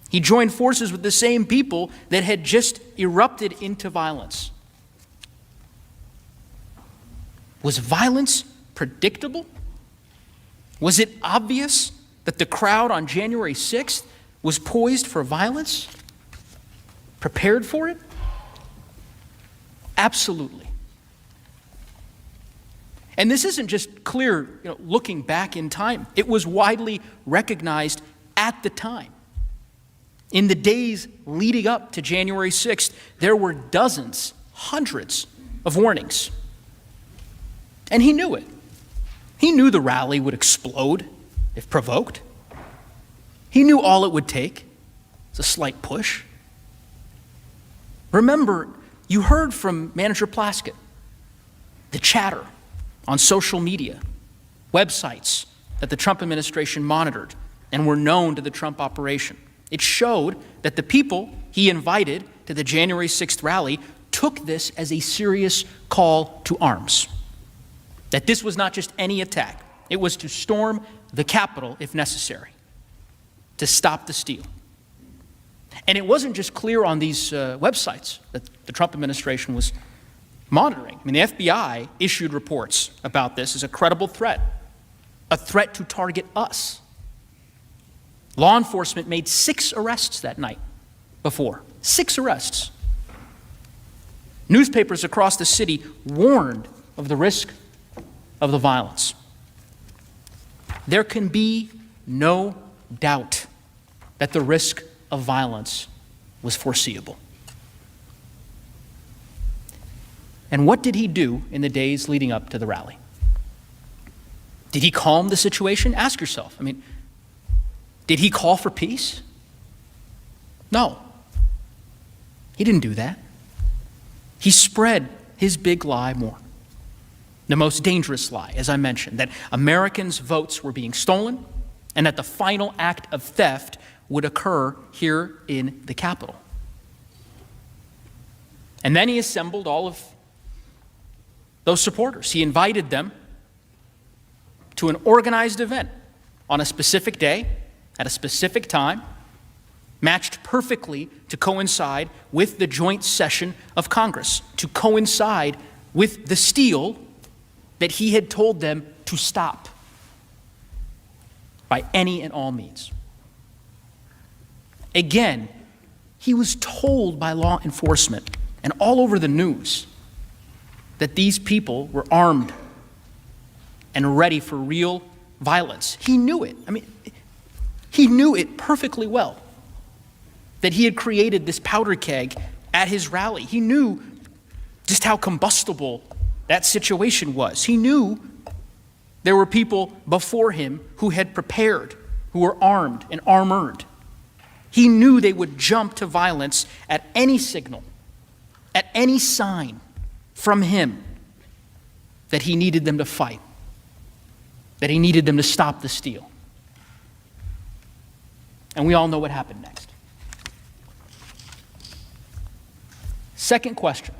He joined forces with the same people that had just erupted into violence. Was violence predictable? Was it obvious that the crowd on January 6th was poised for violence? Prepared for it? Absolutely. And this isn't just clear, looking back in time. It was widely recognized at the time. In the days leading up to January 6th, there were dozens, hundreds of warnings. And he knew it. He knew the rally would explode if provoked. He knew all it would take was a slight push. Remember, you heard from Manager Plaskett. the chatter on social media, websites that the Trump administration monitored and were known to the Trump operation. It showed that the people he invited to the January 6th rally took this as a serious call to arms. That this was not just any attack. It was to storm the Capitol if necessary, to stop the steal. And it wasn't just clear on these websites that the Trump administration was monitoring. I mean, the FBI issued reports about this as a credible threat, a threat to target us. Law enforcement made 6 arrests that night before. 6 arrests. Newspapers across the city warned of the risk of the violence. There can be no doubt that the risk of violence was foreseeable. And what did he do in the days leading up to the rally? Did he calm the situation? Ask yourself. I mean, did he call for peace? No. He didn't do that. He spread his big lie more. The most dangerous lie, as I mentioned, that Americans' votes were being stolen and that the final act of theft would occur here in the Capitol. And then he assembled all of those supporters. He invited them to an organized event on a specific day, at a specific time, matched perfectly to coincide with the joint session of Congress, to coincide with the steal that he had told them to stop by any and all means. Again, he was told by law enforcement and all over the news that these people were armed and ready for real violence. He knew it. I mean, he knew it perfectly well, that he had created this powder keg at his rally. He knew just how combustible that situation was. He knew there were people before him who had prepared, who were armed and armored. He knew they would jump to violence at any signal, at any sign from him that he needed them to fight, that he needed them to stop the steal. And we all know what happened next. Second question.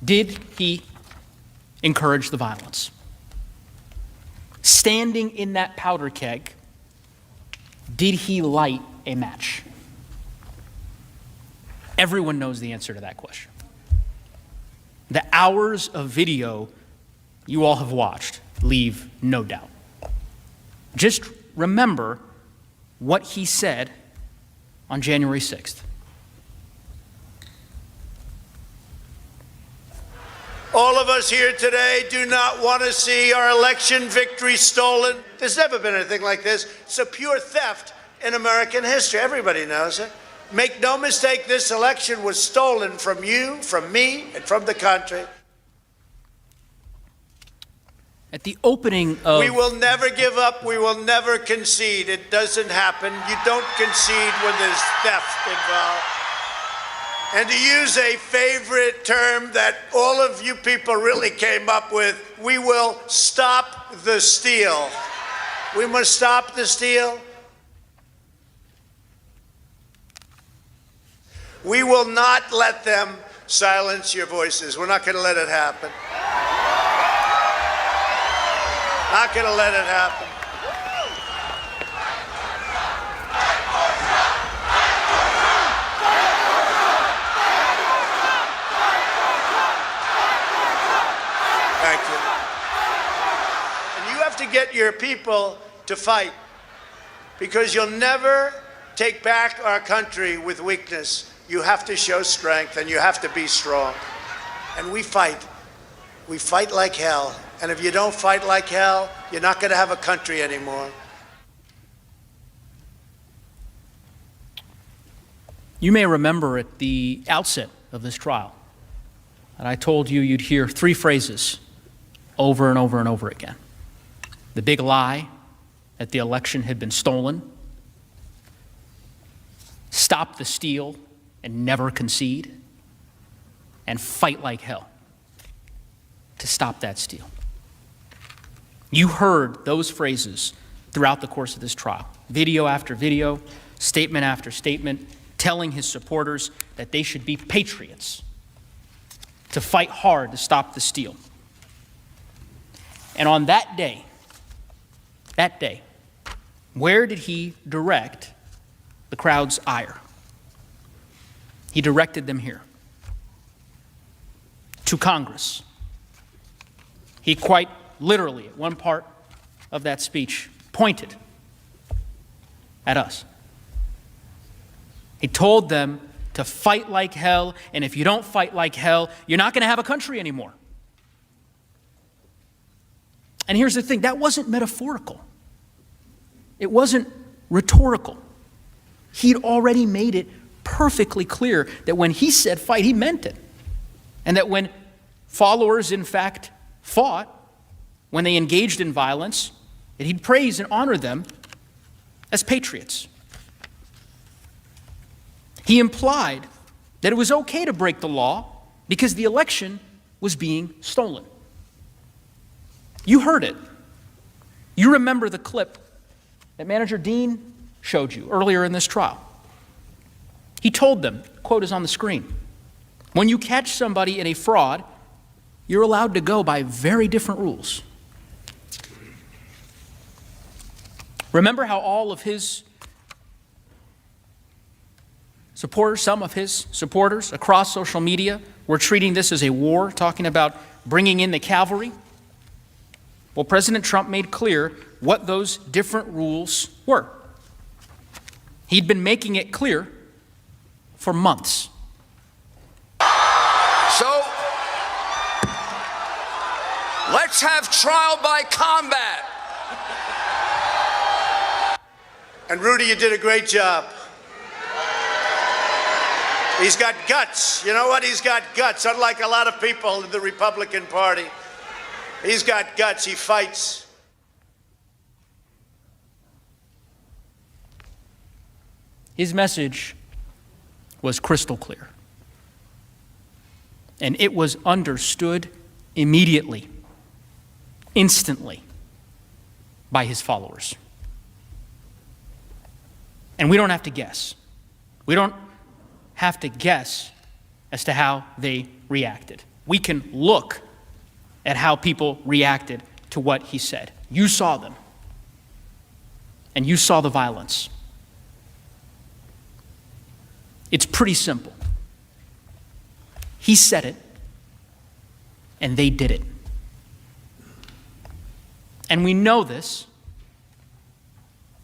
Did he encourage the violence? Standing in that powder keg, did he light a match? Everyone knows the answer to that question. The hours of video you all have watched leave no doubt. Just remember what he said on January 6th. All of us here today do not want to see our election victory stolen. There's never been anything like this. It's a pure theft in American history. Everybody knows it. Make no mistake, this election was stolen from you, from me, and from the country. At the opening of... We will never give up. We will never concede. It doesn't happen. You don't concede when there's theft involved. And to use a favorite term that all of you people really came up with, we will stop the steal. We must stop the steal. We will not let them silence your voices. We're not going to let it happen. Not going to let it happen. Thank you. And you have to get your people to fight, because you'll never take back our country with weakness. You have to show strength, and you have to be strong. And we fight. We fight like hell. And if you don't fight like hell, you're not going to have a country anymore. You may remember at the outset of this trial that I told you you'd hear 3 phrases over and over and over again. The big lie that the election had been stolen, stop the steal and never concede, and fight like hell. to stop that steal. You heard those phrases throughout the course of this trial, video after video, statement after statement, telling his supporters that they should be patriots, to fight hard to stop the steal. And on that day, where did he direct the crowd's ire? He directed them here, to Congress. He quite literally, at one part of that speech, pointed at us. He told them to fight like hell, and if you don't fight like hell, you're not going to have a country anymore. And here's the thing, that wasn't metaphorical. It wasn't rhetorical. He'd already made it perfectly clear that when he said fight, he meant it. And that when followers, in fact, fought, when they engaged in violence, that he'd praise and honor them as patriots. He implied that it was okay to break the law because the election was being stolen. You heard it. You remember the clip that Manager Dean showed you earlier in this trial. He told them, quote is on the screen, when you catch somebody in a fraud, you're allowed to go by very different rules. Remember how all of his supporters, some of his supporters across social media were treating this as a war, talking about bringing in the cavalry? Well, President Trump made clear what those different rules were. He'd been making it clear for months. So, let's have trial by combat. And Rudy, you did a great job. He's got guts. You know what? He's got guts. Unlike a lot of people in the Republican Party, he's got guts. He fights. His message was crystal clear. And it was understood immediately, instantly, by his followers. And we don't have to guess. We don't have to guess as to how they reacted. We can look at how people reacted to what he said. You saw them. And you saw the violence. It's pretty simple. He said it, and they did it. And we know this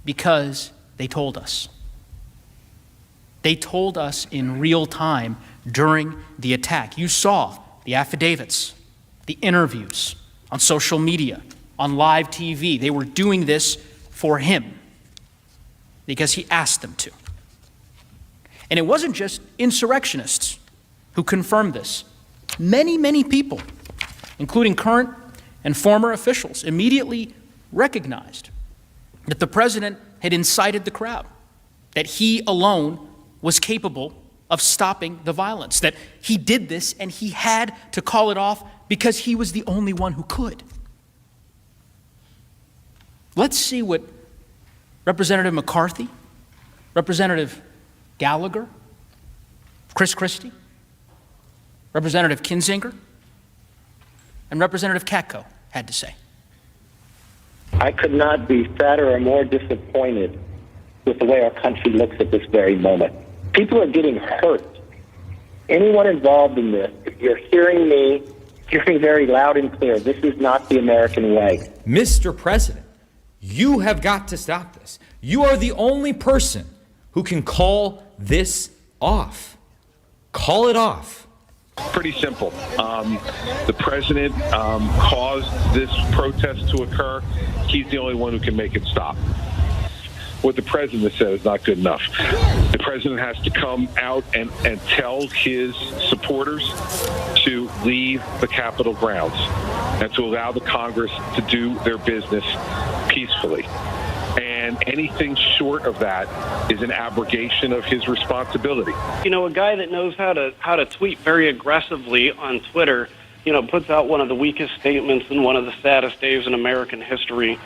because they told us. They told us in real time during the attack. You saw the affidavits, the interviews on social media, on live TV. They were doing this for him because he asked them to. And it wasn't just insurrectionists who confirmed this. Many, many people, including current and former officials, immediately recognized that the president had incited the crowd, that he alone was capable of stopping the violence, that he did this and he had to call it off because he was the only one who could. Let's see what Representative McCarthy, Representative Gallagher, Chris Christie, Representative Kinzinger, and Representative Katko had to say. I could not be sadder or more disappointed with the way our country looks at this very moment. People are getting hurt. Anyone involved in this, if you're hearing me, hear me very loud and clear. This is not the American way. Mr. President, you have got to stop this. You are the only person who can call this off. Call it off. Pretty simple. The president caused this protest to occur. He's the only one who can make it stop. What the president said is not good enough. The president has to come out and tell his supporters to leave the Capitol grounds and to allow the Congress to do their business peacefully. And anything short of that is an abrogation of his responsibility. You know, a guy that knows how to tweet very aggressively on Twitter puts out one of the weakest statements and one of the saddest days in American history.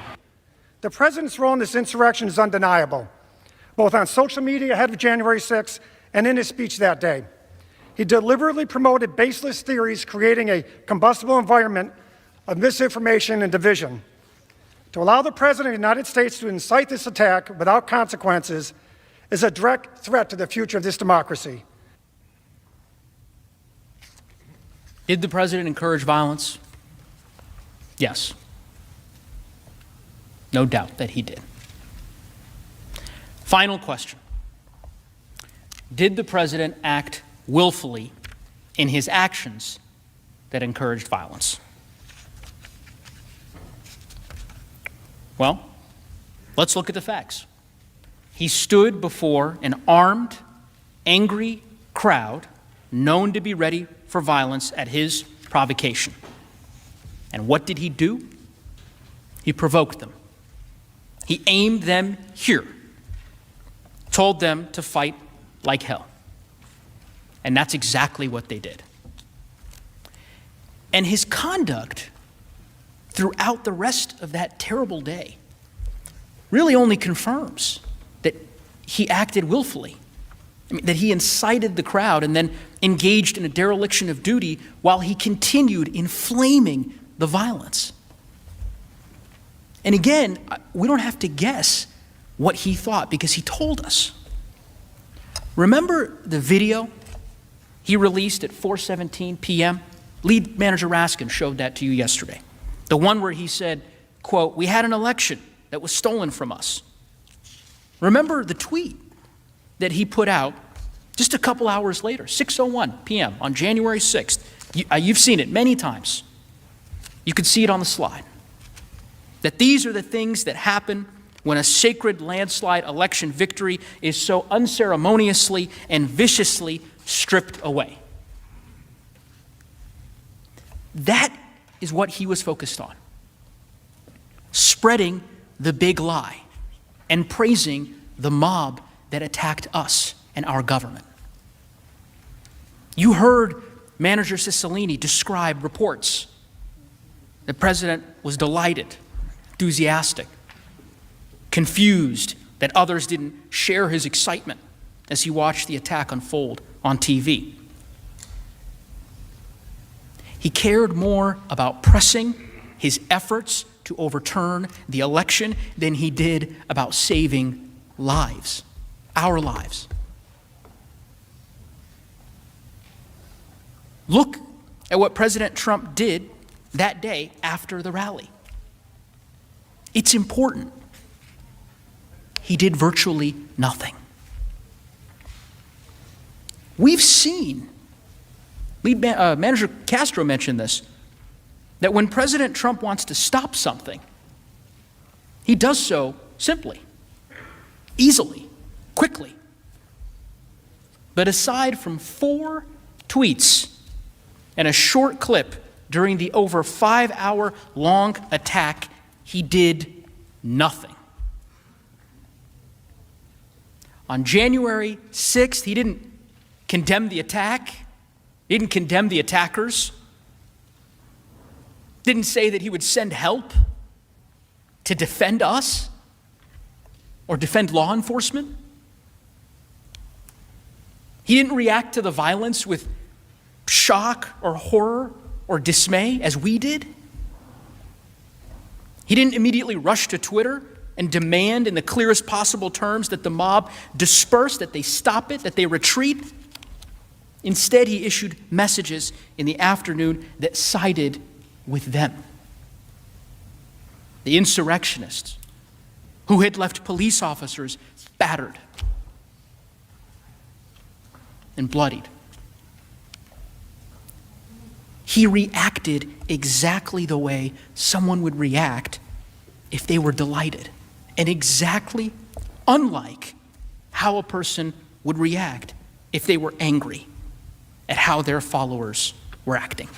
The president's role in this insurrection is undeniable, both on social media ahead of January 6th and in his speech that day. He deliberately promoted baseless theories, creating a combustible environment of misinformation and division. To allow the President of the United States to incite this attack without consequences is a direct threat to the future of this democracy. Did the president encourage violence? Yes. No doubt that he did. Final question. Did the president act willfully in his actions that encouraged violence? Well, let's look at the facts. He stood before an armed, angry crowd known to be ready for violence at his provocation. And what did he do? He provoked them. He aimed them here, told them to fight like hell. And that's exactly what they did. And his conduct throughout the rest of that terrible day really only confirms that he acted willfully. I mean, that he incited the crowd and then engaged in a dereliction of duty while he continued inflaming the violence. And again, we don't have to guess what he thought because he told us. Remember the video he released at 4:17 p.m.? Lead manager Raskin showed that to you yesterday. The one where he said, quote, "We had an election that was stolen from us." Remember the tweet that he put out just a couple hours later, 6:01 p.m. on January 6th. You've seen it many times. You could see it on the slide. That these are the things that happen when a sacred landslide election victory is so unceremoniously and viciously stripped away. That is what he was focused on. Spreading the big lie and praising the mob that attacked us and our government. You heard Manager Cicilline describe reports. The president was delighted, enthusiastic, confused that others didn't share his excitement as he watched the attack unfold on TV. He cared more about pressing his efforts to overturn the election than he did about saving lives, our lives. Look at what President Trump did that day after the rally. It's important. He did virtually nothing. We've seen, Manager Castro mentioned this, that when President Trump wants to stop something, he does so simply, easily, quickly. But aside from 4 tweets and a short clip during the over 5-hour-long attack, he did nothing. On January 6th, he didn't condemn the attack, he didn't condemn the attackers, didn't say that he would send help to defend us or defend law enforcement. He didn't react to the violence with shock or horror or dismay as we did. He didn't immediately rush to Twitter and demand in the clearest possible terms that the mob disperse, that they stop it, that they retreat. Instead, he issued messages in the afternoon that sided with them. The insurrectionists who had left police officers battered and bloodied. He reacted exactly the way someone would react if they were delighted, and exactly unlike how a person would react if they were angry at how their followers were acting.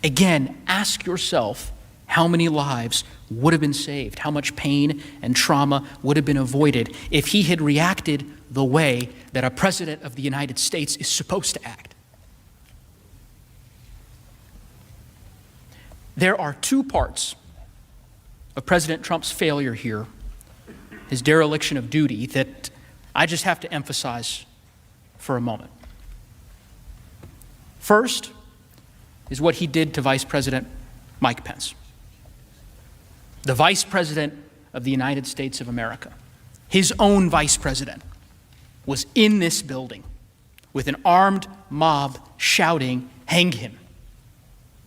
Again, ask yourself how many lives would have been saved, how much pain and trauma would have been avoided if he had reacted the way that a president of the United States is supposed to act. There are two parts of President Trump's failure here, his dereliction of duty, that I just have to emphasize for a moment. First is what he did to Vice President Mike Pence, the Vice President of the United States of America. His own Vice President was in this building with an armed mob shouting, "Hang him."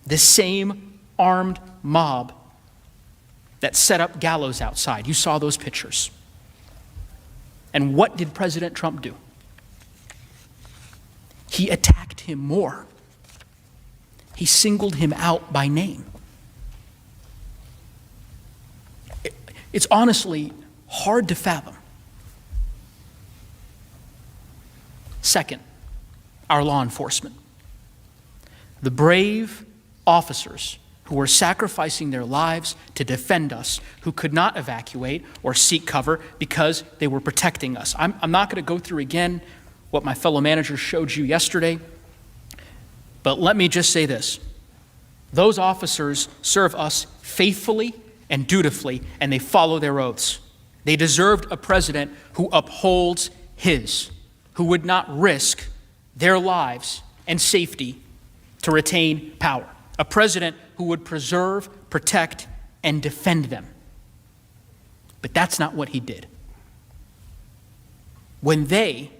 The same armed mob that set up gallows outside. You saw those pictures. And what did President Trump do? He attacked him more. He singled him out by name. It's honestly hard to fathom. Second, our law enforcement. The brave officers who were sacrificing their lives to defend us, who could not evacuate or seek cover because they were protecting us. I'm not going to go through again what my fellow managers showed you yesterday, but let me just say this. Those officers serve us faithfully and dutifully, and they follow their oaths. They deserved a president who upholds his, who would not risk their lives and safety to retain power. A president who would preserve, protect, and defend them. But that's not what he did. When they,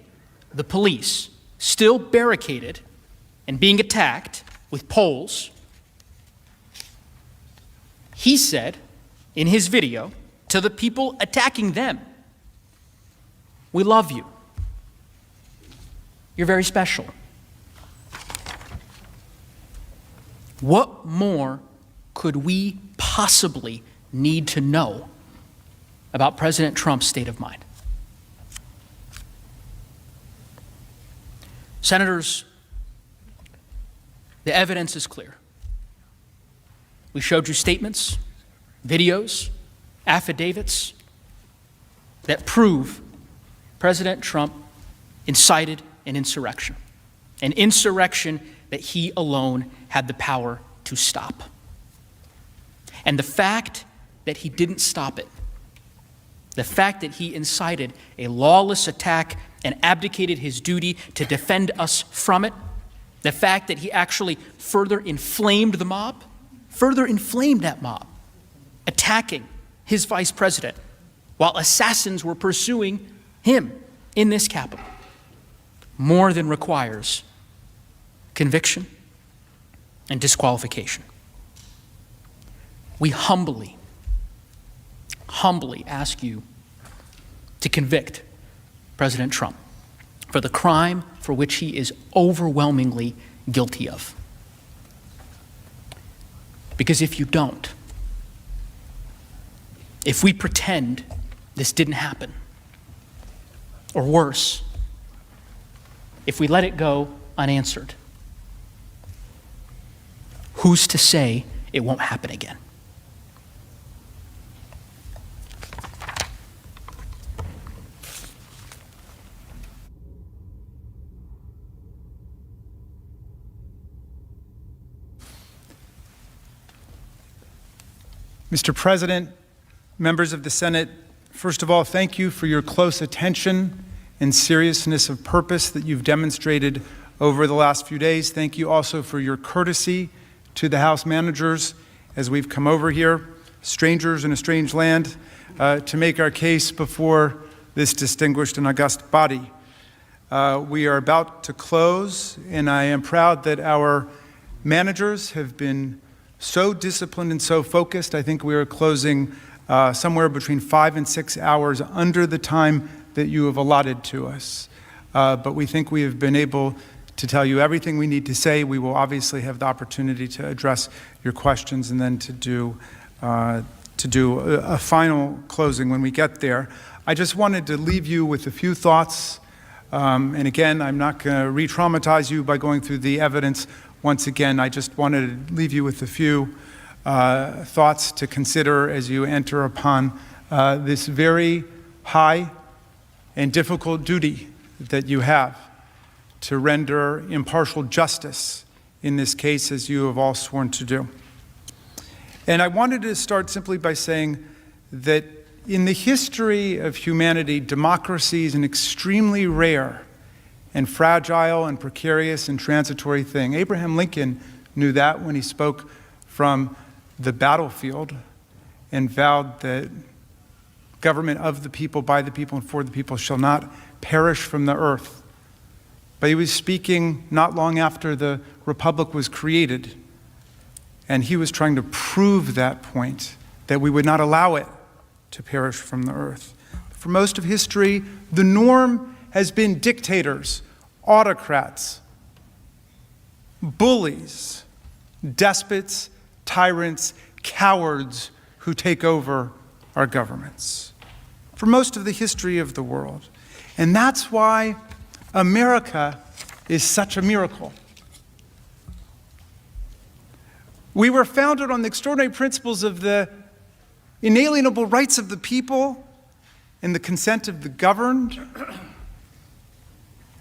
the police, still barricaded and being attacked with poles, he said in his video to the people attacking them, "We love you. You're very special." What more could we possibly need to know about President Trump's state of mind? Senators, the evidence is clear. We showed you statements, videos, affidavits that prove President Trump incited an insurrection that he alone had the power to stop. And the fact that he didn't stop it, the fact that he incited a lawless attack and abdicated his duty to defend us from it, the fact that he actually further inflamed that mob, attacking his vice president while assassins were pursuing him in this Capitol, more than requires conviction and disqualification. We humbly ask you to convict President Trump for the crime for which he is overwhelmingly guilty of. Because if you don't, if we pretend this didn't happen, or worse, if we let it go unanswered, who's to say it won't happen again? Mr. President, members of the Senate, first of all, thank you for your close attention and seriousness of purpose that you've demonstrated over the last few days. Thank you also for your courtesy to the House managers as we've come over here, strangers in a strange land, to make our case before this distinguished and august body. We are about to close, and I am proud that our managers have been so disciplined and so focused. I think we are closing somewhere between 5 and 6 hours under the time that you have allotted to us. But we think we have been able to tell you everything we need to say. We will obviously have the opportunity to address your questions and then to do a final closing when we get there. I just wanted to leave you with a few thoughts. And again, I'm not going to re-traumatize you by going through the evidence once again. I just wanted to leave you with a few thoughts to consider as you enter upon this very high and difficult duty that you have to render impartial justice in this case, as you have all sworn to do. And I wanted to start simply by saying that in the history of humanity, democracy is an extremely rare and fragile and precarious and transitory thing. Abraham Lincoln knew that when he spoke from the battlefield and vowed that government of the people, by the people, and for the people shall not perish from the earth. But he was speaking not long after the Republic was created, and he was trying to prove that point, that we would not allow it to perish from the earth. For most of history, the norm has been dictators, autocrats, bullies, despots, tyrants, cowards who take over our governments. For most of the history of the world. And that's why America is such a miracle. We were founded on the extraordinary principles of the inalienable rights of the people and the consent of the governed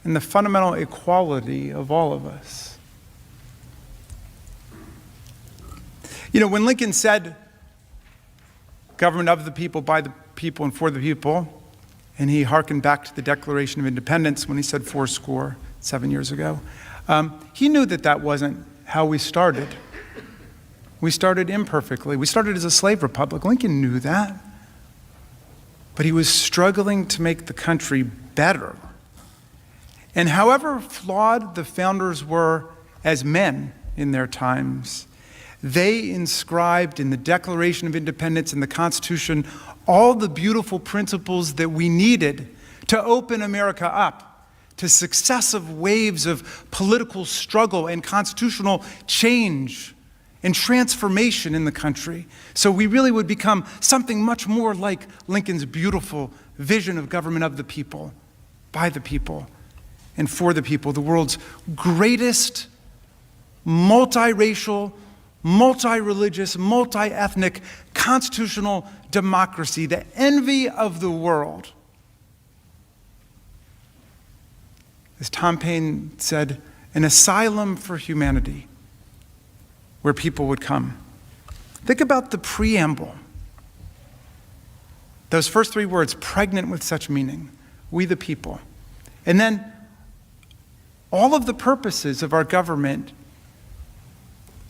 and the fundamental equality of all of us. You know, when Lincoln said, government of the people, by the people, and for the people, and he hearkened back to the Declaration of Independence when he said 7 years ago, he knew that that wasn't how we started. We started imperfectly. We started as a slave republic. Lincoln knew that. But he was struggling to make the country better. And however flawed the founders were as men in their times, they inscribed in the Declaration of Independence and the Constitution all the beautiful principles that we needed to open America up to successive waves of political struggle and constitutional change and transformation in the country. So we really would become something much more like Lincoln's beautiful vision of government of the people, by the people, and for the people, the world's greatest multiracial, multi-religious, multi-ethnic constitutional democracy, the envy of the world. As Tom Paine said, an asylum for humanity, where people would come. Think about the preamble. Those first 3 words, pregnant with such meaning, we the people. And then all of the purposes of our government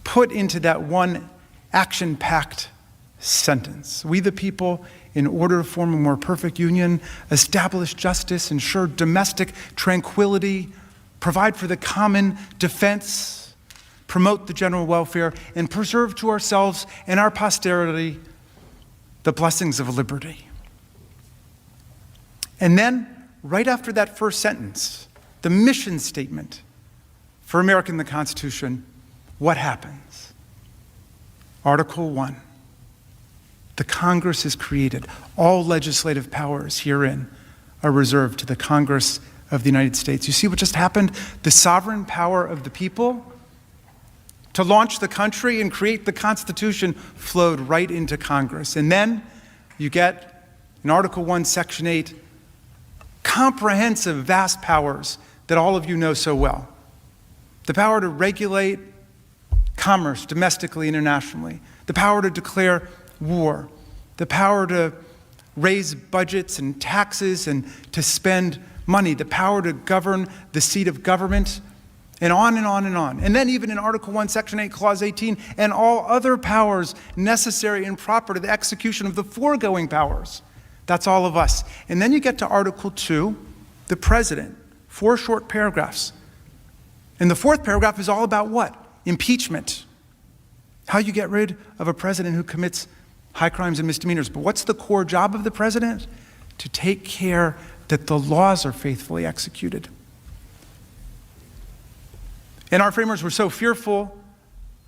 put into that one action-packed sentence. We the people, in order to form a more perfect union, establish justice, ensure domestic tranquility, provide for the common defense, promote the general welfare, and preserve to ourselves and our posterity the blessings of liberty. And then, right after that first sentence, the mission statement for America in the Constitution, what happens? Article 1. The Congress is created. All legislative powers herein are reserved to the Congress of the United States. You see what just happened? The sovereign power of the people to launch the country and create the Constitution flowed right into Congress. And then you get, in Article 1, Section 8, comprehensive, vast powers that all of you know so well. The power to regulate commerce domestically, internationally. The power to declare war. The power to raise budgets and taxes and to spend money. The power to govern the seat of government. And on and on and on. And then even in Article 1, Section 8, Clause 18, and all other powers necessary and proper to the execution of the foregoing powers. That's all of us. And then you get to Article 2, the President, 4 short paragraphs. And the 4th paragraph is all about what? Impeachment. How you get rid of a president who commits high crimes and misdemeanors. But what's the core job of the president? To take care that the laws are faithfully executed. And our framers were so fearful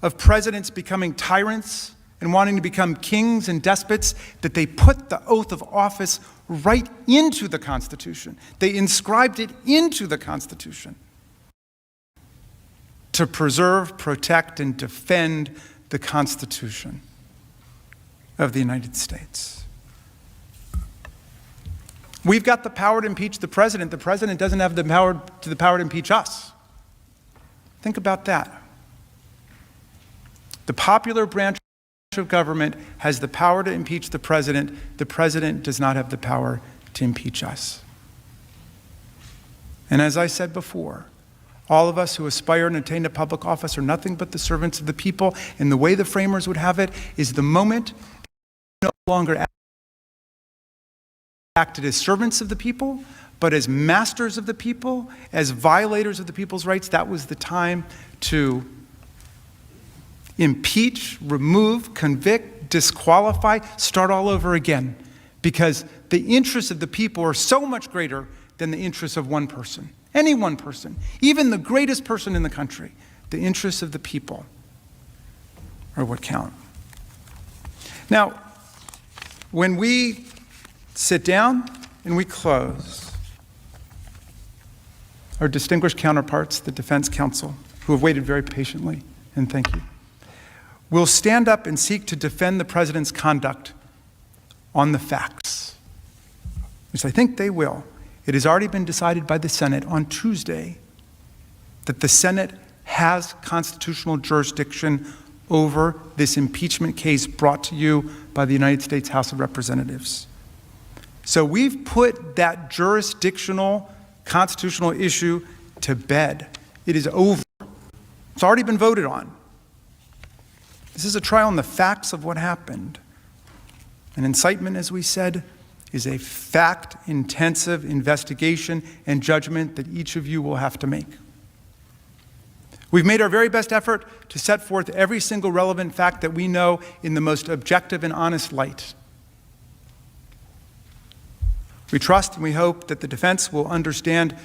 of presidents becoming tyrants and wanting to become kings and despots that they put the oath of office right into the Constitution. They inscribed it into the Constitution to preserve, protect, and defend the Constitution of the United States. We've got the power to impeach the president. The president doesn't have the power to impeach us. Think about that. The popular branch of government has the power to impeach the president. The president does not have the power to impeach us. And as I said before, all of us who aspire and attain to public office are nothing but the servants of the people, and the way the framers would have it is the moment no longer acted as servants of the people, but as masters of the people, as violators of the people's rights. That was the time to impeach, remove, convict, disqualify, start all over again, because the interests of the people are so much greater than the interests of one person. Any one person, even the greatest person in the country. The interests of the people are what count. Now, when we sit down and we close, our distinguished counterparts, the defense counsel, who have waited very patiently, and thank you, will stand up and seek to defend the president's conduct on the facts, which I think they will. It has already been decided by the Senate on Tuesday that the Senate has constitutional jurisdiction over this impeachment case brought to you by the United States House of Representatives. So we've put that jurisdictional constitutional issue to bed. It is over. It's already been voted on. This is a trial on the facts of what happened. An incitement, as we said, is a fact-intensive investigation and judgment that each of you will have to make. We've made our very best effort to set forth every single relevant fact that we know in the most objective and honest light. We trust and we hope that the defense will understand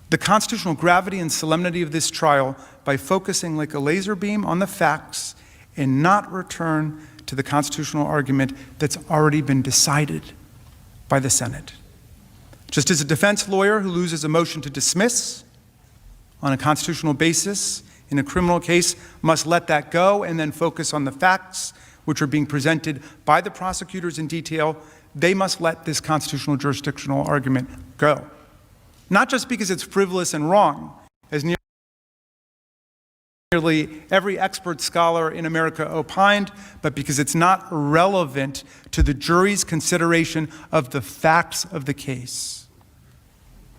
the constitutional gravity and solemnity of this trial by focusing like a laser beam on the facts and not return to the constitutional argument that's already been decided by the Senate. Just as a defense lawyer who loses a motion to dismiss on a constitutional basis in a criminal case must let that go and then focus on the facts which are being presented by the prosecutors in detail, they must let this constitutional jurisdictional argument go. Not just because it's frivolous and wrong, as nearly every expert scholar in America opined, but because it's not relevant to the jury's consideration of the facts of the case.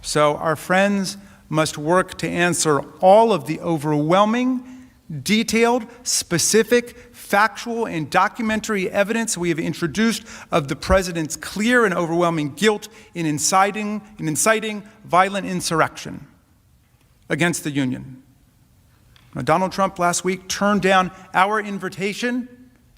So our friends must work to answer all of the overwhelming, detailed, specific, factual, and documentary evidence we have introduced of the president's clear and overwhelming guilt in inciting violent insurrection against the Union. Now, Donald Trump last week turned down our invitation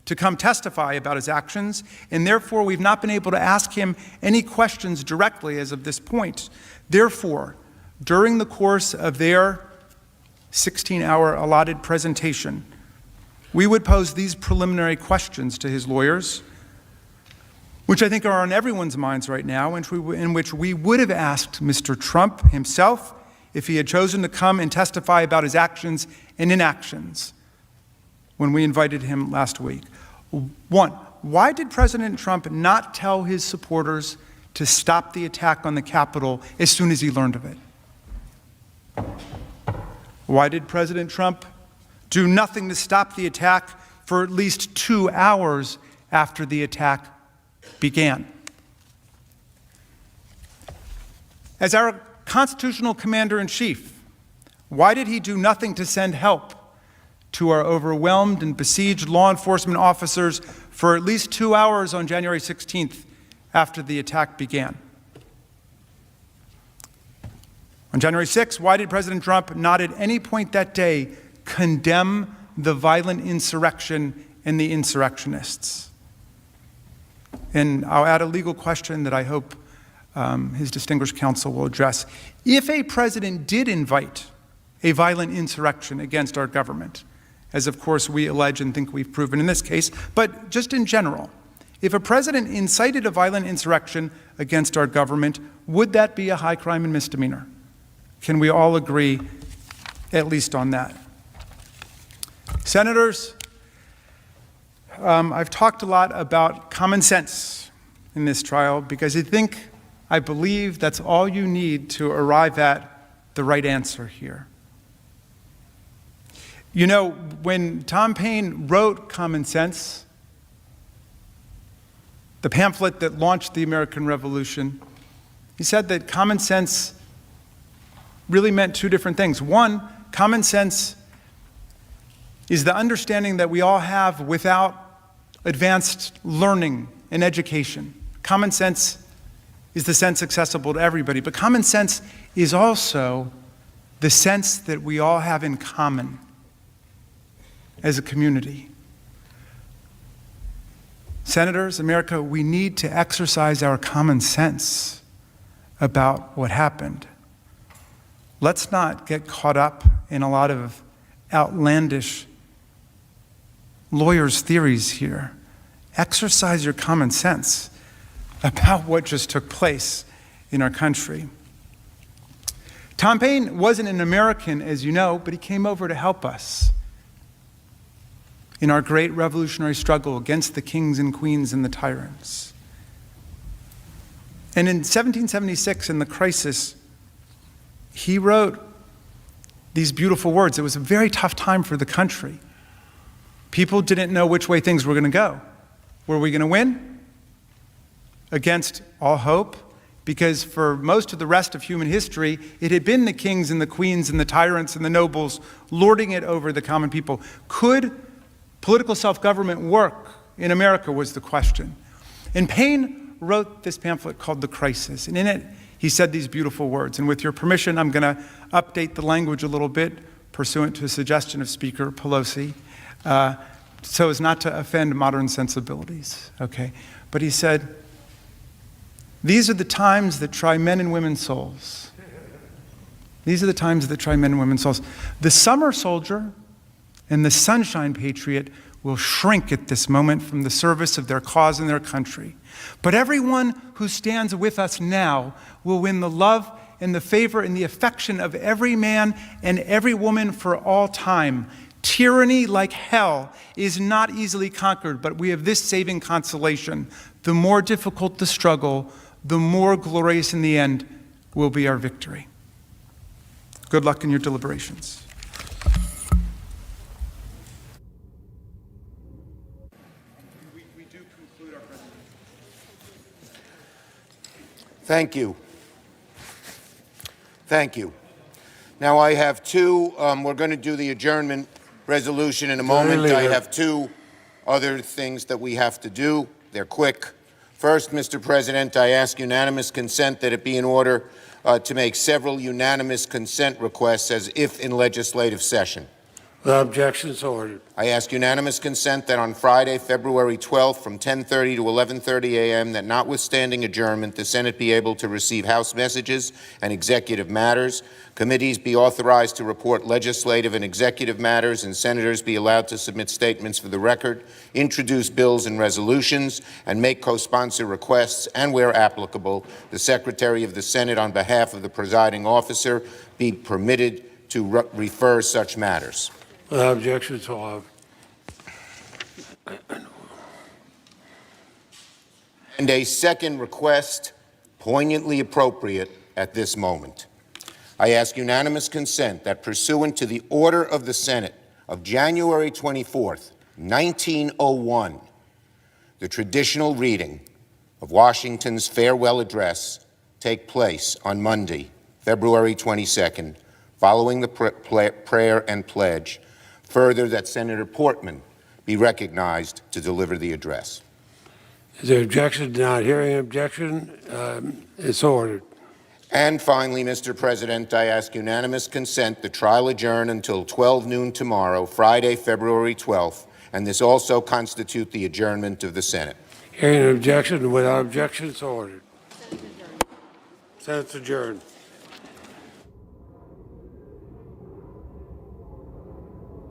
to come testify about his actions, and therefore we've not been able to ask him any questions directly as of this point. Therefore, during the course of their 16-hour allotted presentation, we would pose these preliminary questions to his lawyers, which I think are on everyone's minds right now, in which we would have asked Mr. Trump himself if he had chosen to come and testify about his actions and inactions when we invited him last week. One, why did President Trump not tell his supporters to stop the attack on the Capitol as soon as he learned of it? Why did President Trump do nothing to stop the attack for at least 2 hours after the attack began? As our constitutional commander-in-chief, why did he do nothing to send help to our overwhelmed and besieged law enforcement officers for at least 2 hours on January 16th after the attack began? On January 6th, why did President Trump not at any point that day condemn the violent insurrection and the insurrectionists? And I'll add a legal question that I hope his distinguished counsel will address. If a president did invite a violent insurrection against our government, as of course we allege and think we've proven in this case, but just in general, if a president incited a violent insurrection against our government, would that be a high crime and misdemeanor? Can we all agree at least on that? Senators, I've talked a lot about common sense in this trial because I believe that's all you need to arrive at the right answer here. You know, when Tom Paine wrote Common Sense, the pamphlet that launched the American Revolution, he said that common sense really meant two different things. One, common sense is the understanding that we all have without advanced learning and education. Common sense is the sense accessible to everybody, but common sense is also the sense that we all have in common as a community. Senators, America, we need to exercise our common sense about what happened. Let's not get caught up in a lot of outlandish lawyers' theories here. Exercise your common sense about what just took place in our country. Tom Paine wasn't an American, as you know, but he came over to help us in our great revolutionary struggle against the kings and queens and the tyrants. And in 1776, in the crisis, he wrote these beautiful words. It was a very tough time for the country. People didn't know which way things were going to go. Were we going to win? Against all hope? Because for most of the rest of human history, it had been the kings and the queens and the tyrants and the nobles lording it over the common people. Could political self-government work in America was the question. And Paine wrote this pamphlet called The Crisis, and in it he said these beautiful words. And with your permission, I'm going to update the language a little bit, pursuant to a suggestion of Speaker Pelosi, so as not to offend modern sensibilities, okay? But he said, these are the times that try men and women's souls. These are the times that try men and women's souls. The summer soldier and the sunshine patriot will shrink at this moment from the service of their cause and their country. But everyone who stands with us now will win the love and the favor and the affection of every man and every woman for all time. Tyranny, like hell, is not easily conquered, but we have this saving consolation. The more difficult the struggle, the more glorious in the end will be our victory. Good luck in your deliberations. Thank you. Thank you. Now I have two, we're going to do the adjournment resolution in a moment. I have two other things that we have to do. They're quick. First, Mr. President, I ask unanimous consent that it be in order to make several unanimous consent requests as if in legislative session. Without objection, so ordered. I ask unanimous consent that on Friday, February 12th, from 10:30 to 11:30 a.m., that notwithstanding adjournment, the Senate be able to receive House messages and executive matters, committees be authorized to report legislative and executive matters, and senators be allowed to submit statements for the record, introduce bills and resolutions, and make co-sponsor requests, and where applicable, the Secretary of the Senate, on behalf of the presiding officer, be permitted to refer such matters. Without objection, so ordered. And a second request, poignantly appropriate at this moment. I ask unanimous consent that pursuant to the order of the Senate of January 24th, 1901, the traditional reading of Washington's farewell address take place on Monday, February 22nd, following the prayer and pledge. Further, that Senator Portman be recognized to deliver the address. Is there objection? Not hearing objection, it's ordered. And finally, Mr. President, I ask unanimous consent the trial adjourn until 12 noon tomorrow, Friday, February 12th, and this also constitute the adjournment of the Senate. Hearing an objection, without objection, so ordered. Senate's adjourned.